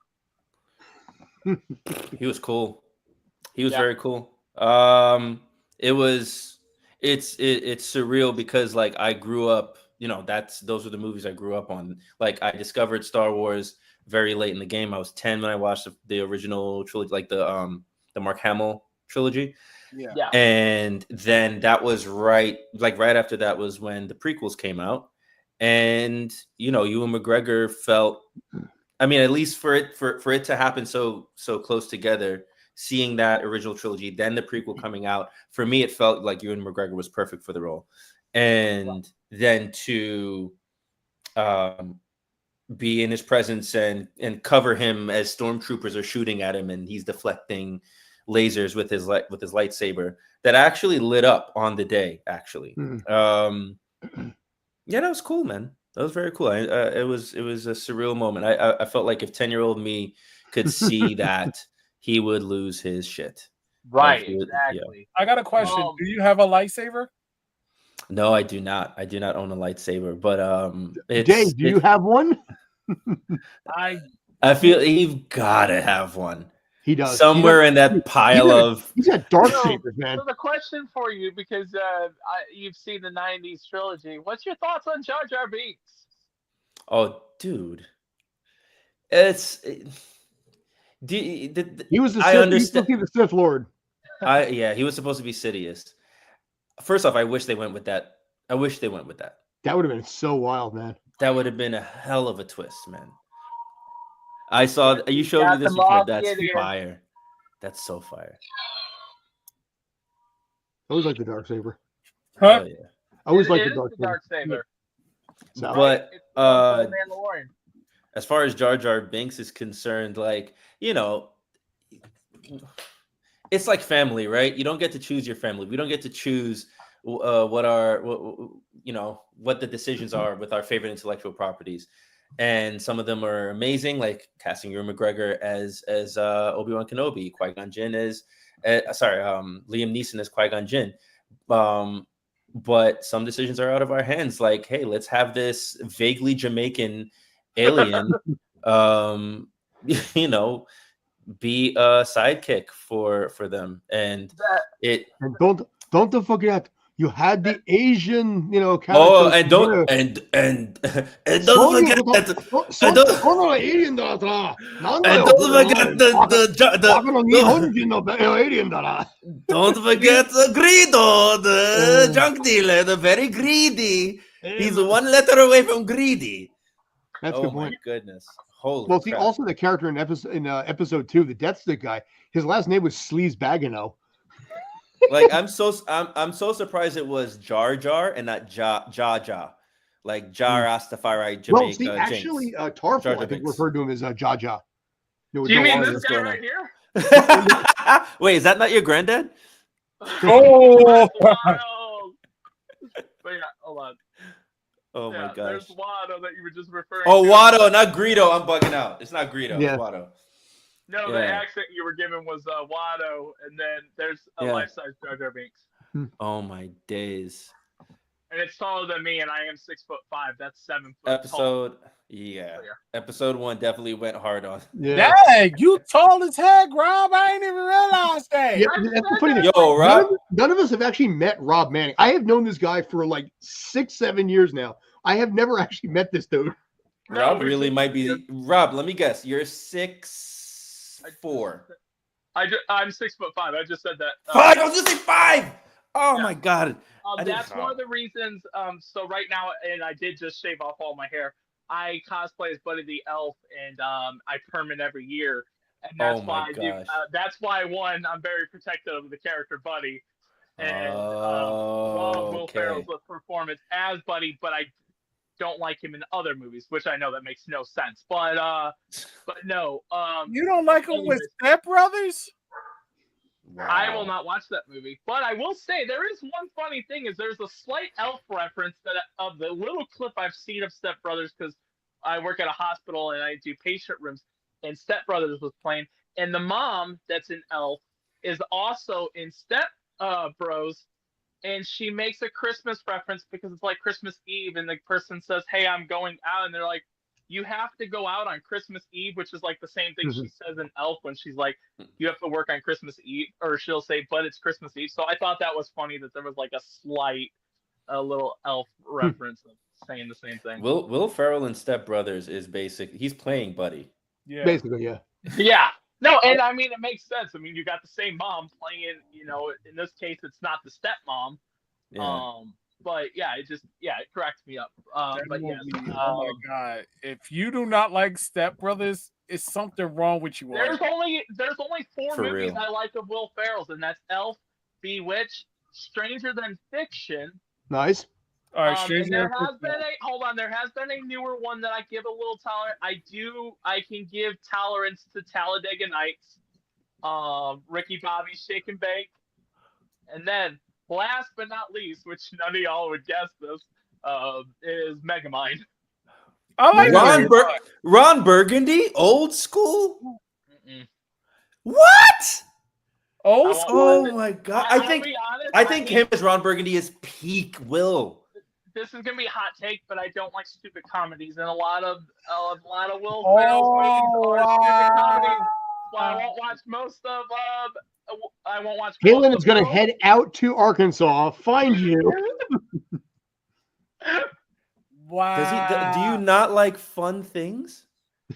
He was cool. He was Yeah. very cool. It's surreal because like I grew up, you know, those were the movies I grew up on. Like I discovered Star Wars very late in the game. I was 10 when I watched the original trilogy, like the Mark Hamill trilogy. Yeah. And then that was right after that was when the prequels came out. And you know, Ewan McGregor felt, I mean, at least for it to happen so close together, seeing that original trilogy, then the prequel coming out, for me it felt like Ewan McGregor was perfect for the role. And then to be in his presence and cover him as stormtroopers are shooting at him and he's deflecting lasers with his lightsaber that actually lit up on the day, actually. Yeah, that was cool, man. That was very cool. It was a surreal moment. I felt like if 10-year-old me could see that, he would lose his shit. Right, Like, exactly. Yeah. I got a question. Do you have a lightsaber? No, I do not. I do not own a lightsaber, but Jay, do you have one? I feel you've got to have one. He does. Somewhere in that pile of... He's got dark sabers, man. So the question for you, because you've seen the 90s trilogy, what's your thoughts on Jar Jar Binks? Oh, dude. He was the Sith, I understand. He was the Sith Lord. He was supposed to be Sidious. First off, I wish they went with that. That would have been so wild, man. That would have been a hell of a twist, man. I saw you showed me this before. That's fire. That's so fire. I always like the dark saber. Huh? Oh, yeah. I always like the dark saber. So, but as far as Jar Jar Binks is concerned, like, you know, it's like family, right? You don't get to choose your family. We don't get to choose what the decisions are with our favorite intellectual properties. And some of them are amazing, like casting Ewan McGregor as Obi-Wan Kenobi, Qui-Gon Jinn as Liam Neeson as Qui-Gon Jinn. But some decisions are out of our hands. Like, hey, let's have this vaguely Jamaican alien, you know, be a sidekick for them. And don't forget. You had the Asian, you know, character. Oh, and don't forget that. And don't forget Greedo, the junk dealer, the very greedy. He's one letter away from greedy. That's a good point. My goodness. Holy well, crap. See, also the character in episode 2, the Death Stick guy, his last name was Sleaze Bagano. Like I'm so surprised it was Jar Jar and not Ja. Like Jar Rastafari Jamaica. Well, see, actually, Tarful, I think, referred to him as Ja. Do you mean this guy right here? Wait, is that not your granddad? Oh! Wait, hold on. Oh my gosh. There's Watto that you were just referring to. Oh, Watto, not Greedo. I'm bugging out. It's not Greedo. Yeah. It's Watto. No, the accent you were given was Watto, and then there's a life-size Jar Jar Binks. Oh my days. And it's taller than me, and I am 6'5". That's 7 foot Episode, tall. yeah. So, yeah. Episode 1 definitely went hard on. Yeah. Dang, you tall as heck, Rob. I ain't even realized that. Yeah, that's the funny thing. Yo, Rob. None of us have actually met Rob Manning. I have known this guy for like 6-7 years now. I have never actually met this dude. Rob really might be. Rob, let me guess. You're 6'4". I'm 6'5". I just said that. 5. I was gonna say 5. Oh Yeah. my god. That's one of the reasons. So right now, and I did just shave off all my hair. I cosplay as Buddy the Elf, and I perm it every year, and that's why I do. That's why I'm very protective of the character Buddy, and love Will Ferrell's performance as Buddy, but I don't like him in other movies, which I know that makes no sense. But no. You don't like him with Step Brothers? Wow. I will not watch that movie, but I will say there is one funny thing: is there's a slight elf reference that of the little clip I've seen of Step Brothers, because I work at a hospital and I do patient rooms, and Step Brothers was playing, and the mom that's an elf is also in Step Bros, and she makes a Christmas reference because it's like Christmas Eve, and the person says, "Hey, I'm going out," and they're like, "You have to go out on Christmas Eve," which is like the same thing she says in Elf when she's like, "You have to work on Christmas Eve," or she'll say, "But it's Christmas Eve." So I thought that was funny that there was like a little Elf reference of saying the same thing. Will Ferrell in Step Brothers is he's playing Buddy. Yeah. Basically, yeah. Yeah. No, and I mean, it makes sense. I mean, you got the same mom playing, in this case, it's not the stepmom. Yeah. But yeah, it cracks me up. But yes, oh my god! If you do not like Step Brothers, it's something wrong with you. There's only 4 For movies real. I like of Will Ferrell's, and that's Elf, Bewitched, Stranger Than Fiction. Nice. All right, there has been a newer one that I give a little tolerance. I can give tolerance to Talladega Nights, Ricky Bobby's Shake and Bake, and then last but not least, which none of y'all would guess this, is Megamind. Ron Burgundy, old school. Mm-mm. What? Oh my god! I think him as Ron Burgundy is peak Will. This is gonna be a hot take, but I don't like stupid comedies, and a lot of Will Ferrell's movies are stupid comedies. So I won't watch most of. I won't watch. Caitlin is going to head out to Arkansas, find you. Wow. Do you not like fun things?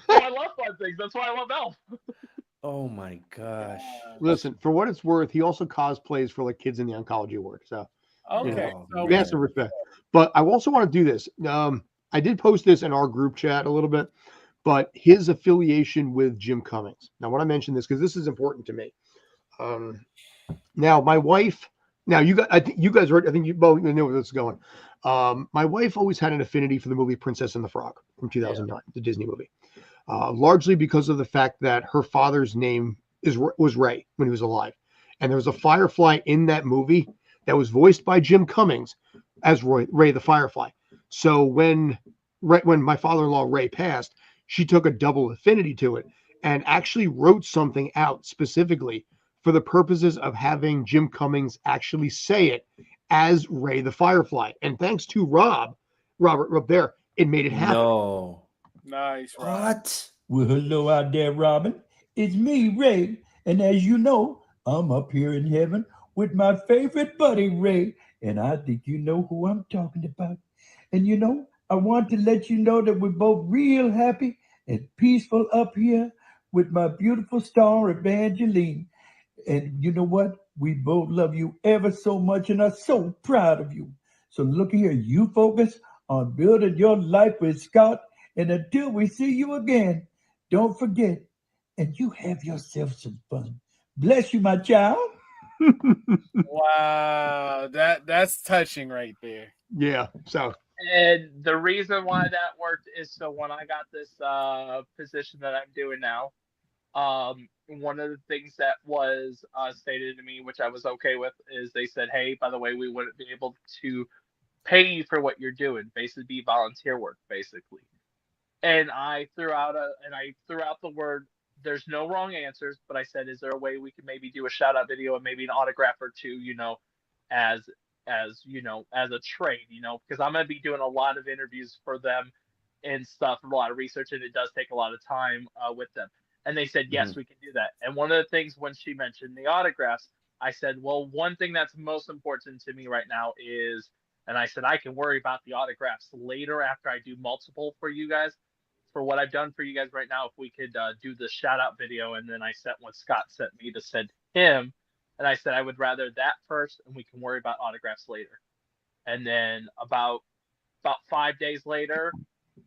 Oh, I love fun things. That's why I love Elf. Oh my gosh! Listen, for what it's worth, he also cosplays for like kids in the oncology ward. So okay, we have some respect. But I also want to do this. I did post this in our group chat a little bit, but his affiliation with Jim Cummings. Now, when I mention this, because this is important to me. Now, my wife. Now, I think you both know where this is going. My wife always had an affinity for the movie Princess and the Frog from 2009, the Disney movie, largely because of the fact that her father's name was Ray when he was alive, and there was a Firefly in that movie that was voiced by Jim Cummings as Ray the Firefly. So when my father-in-law Ray passed, she took a double affinity to it and actually wrote something out specifically for the purposes of having Jim Cummings actually say it as Ray the Firefly. And thanks to Robert there, it made it happen. No. Nice. What? Well, hello out there, Robin. It's me, Ray. And as you know, I'm up here in heaven with my favorite buddy, Ray. And I think you know who I'm talking about. And I want to let you know that we're both real happy and peaceful up here with my beautiful star, Evangeline. And you know what? We both love you ever so much and are so proud of you. So look here, you focus on building your life with Scott. And until we see you again, don't forget, and you have yourself some fun. Bless you, my child. Wow, that's touching right there. Yeah. So. And the reason why that worked is so when I got this position that I'm doing now, one of the things that was stated to me, which I was okay with, is they said, "Hey, by the way, we wouldn't be able to pay you for what you're doing. Basically, be volunteer work, basically." And I threw out the word. There's no wrong answers, but I said, "Is there a way we could maybe do a shout out video and maybe an autograph or two, as as as a trade, because I'm gonna be doing a lot of interviews for them and stuff, a lot of research, and it does take a lot of time with them. And they said, yes, we can do that. And one of the things when she mentioned the autographs, I said, well, one thing that's most important to me right now is, and I said, I can worry about the autographs later after I do multiple for you guys. For what I've done for you guys right now, if we could do the shout out video, and then I sent what Scott sent me to send him, and I said I would rather that first, and we can worry about autographs later. And then about 5 days later,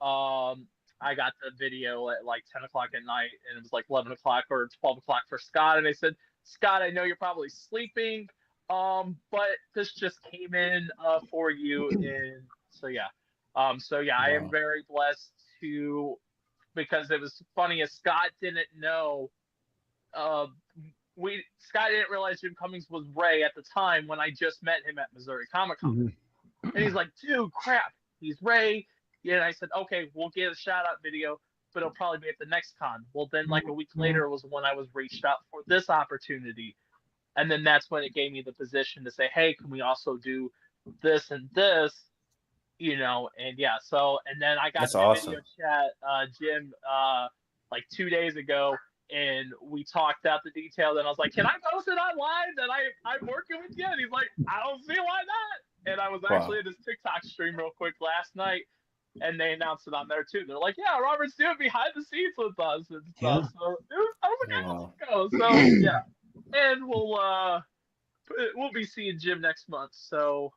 I got the video at like 10 o'clock at night, and it was like 11 o'clock or 12 o'clock for Scott. And I said, Scott, I know you're probably sleeping, but this just came in for you. And so, yeah. I am very blessed because it was funny as Scott didn't know, Scott didn't realize Jim Cummings was Ray at the time when I just met him at Missouri Comic-Con. Mm-hmm. And he's like, dude, crap, he's Ray. Yeah, and I said, okay, we'll get a shout out video, but it'll probably be at the next con. Well, then like a week later was when I was reached out for this opportunity. And then that's when it gave me the position to say, hey, can we also do this and this? And yeah, so, and then I got That's the awesome. video chat, Jim, like 2 days ago, and we talked out the details, and I was like, can I post it online that I'm working with you? And he's like, I don't see why not. And I was actually in his TikTok stream real quick last night, and they announced it on there too. They're like, yeah, Robert's doing behind the scenes with us and stuff. Yeah. So I was like, let's go. So yeah, and we'll be seeing Jim next month. So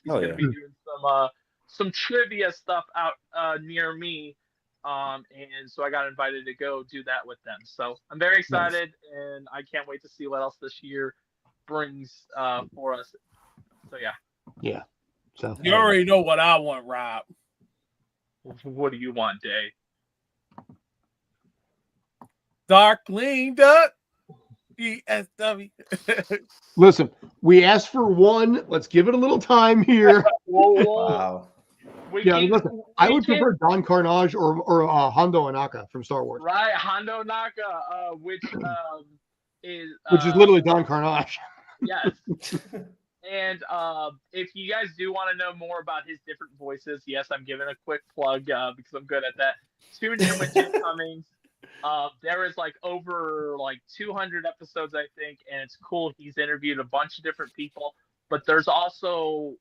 he's gonna be doing some trivia stuff out near me. And so I got invited to go do that with them. So I'm very excited, and I can't wait to see what else this year brings for us. So yeah. Yeah. So You already know what I want, Rob. What do you want, Day? Darkling Duck. ESW. Listen, we asked for one. Let's give it a little time here. Wow. Listen, I would prefer Don Carnage or Hondo Anaka from Star Wars. Right, Hondo Naka, which is literally Don Carnage. Yes. And if you guys do want to know more about his different voices, yes, I'm giving a quick plug because I'm good at that. Tune in with Jim Cummings. There is over 200 episodes, I think, and it's cool. He's interviewed a bunch of different people, but there's also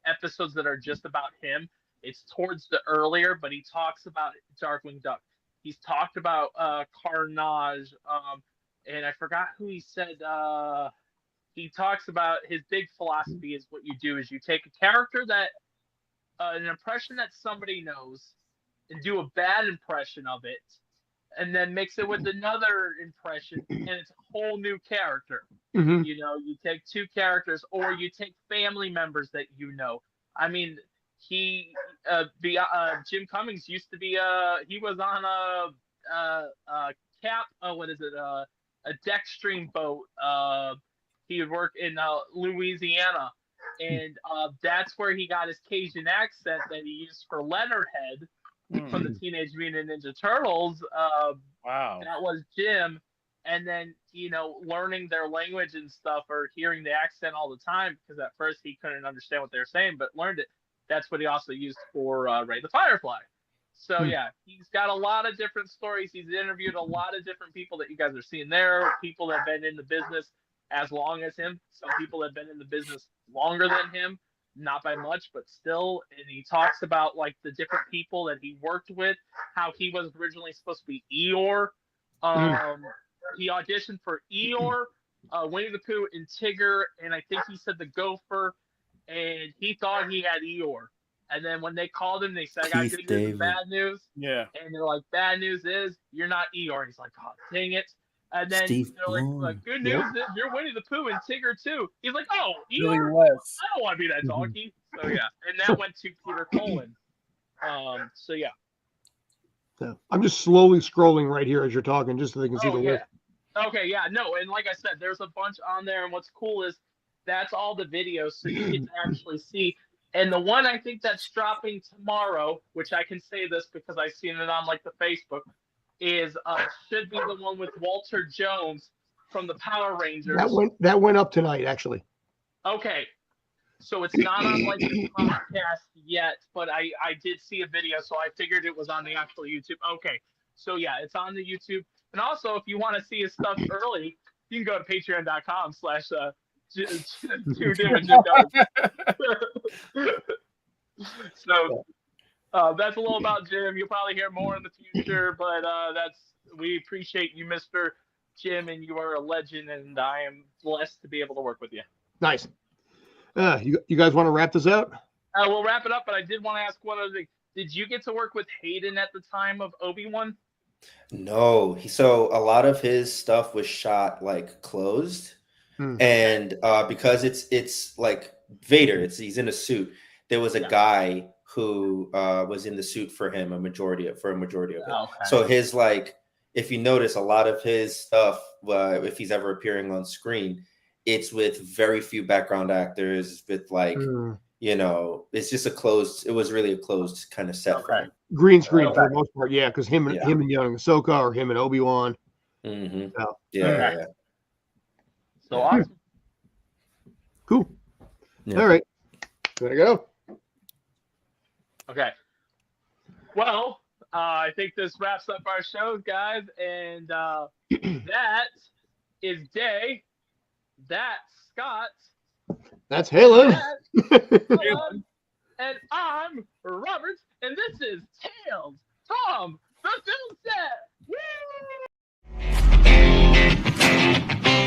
episodes that are just about him. It's towards the earlier, but he talks about Darkwing Duck. He's talked about Carnage, and I forgot who he said. He talks about his big philosophy is what you do is you take a character that an impression that somebody knows and do a bad impression of it, and then mix it with another impression, and it's a whole new character. Mm-hmm. You take two characters, or you take family members that I mean, Jim Cummings used to be he was on a deck stream boat. He would work in Louisiana, and that's where he got his Cajun accent that he used for Leonardhead from the Teenage Mutant Ninja Turtles. Wow. That was Jim. And then, learning their language and stuff, or hearing the accent all the time, because at first he couldn't understand what they were saying, but learned it. That's what he also used for Ray the Firefly. So, yeah, he's got a lot of different stories. He's interviewed a lot of different people that you guys are seeing there, people that have been in the business as long as him. Some people have been in the business longer than him, not by much, but still. And he talks about the different people that he worked with, how he was originally supposed to be Eeyore. He auditioned for Eeyore, Winnie the Pooh, and Tigger, and I think he said the Gopher, and he thought he had Eeyore. And then when they called him, they said, I got good news and bad news. Yeah. And they're like, bad news is you're not Eeyore. He's like, oh, dang it. And then they're like, good news is you're Winnie the Pooh and Tigger too. He's like, oh, Eeyore? I don't want to be that donkey. So yeah, and that went to Peter Cullen. So yeah. So I'm just slowly scrolling right here as you're talking, just so they can see the list. Okay, yeah, no, and like I said, there's a bunch on there, and what's cool is that's all the videos, so you can actually see. And the one I think that's dropping tomorrow, which I can say this because I've seen it on the Facebook, is should be the one with Walter Jones from the Power Rangers. That went up tonight, actually. Okay. So it's not on like the podcast yet, but I did see a video, so I figured it was on the actual YouTube. Okay, so yeah, it's on the YouTube. And also, if you want to see his stuff early, you can go to patreon.com/Jude. So that's a little about Jim. You'll probably hear more in the future, but we appreciate you, Mr. Jim, and you are a legend, and I am blessed to be able to work with you. Nice. You guys want to wrap this out? We'll wrap it up, but I did want to ask one other thing. Did you get to work with Hayden at the time of Obi-Wan? No, so a lot of his stuff was shot like closed, and because it's like Vader, he's in a suit. There was a guy who was in the suit for him a majority of it. Okay. So his like, if you notice, a lot of his stuff, if he's ever appearing on screen, it's with very few background actors. With like, it's just it was really a closed kind of set. For him. Green screen for the most part, yeah, because him and young Ahsoka or him and Obi-Wan. Mm-hmm. So, yeah. So awesome. Cool. Yeah. All right. Gotta go. Okay. Well, I think this wraps up our show, guys, and that is Day. That's Scott. That's Helen. And I'm Robert, and this is Tales from the Film Set.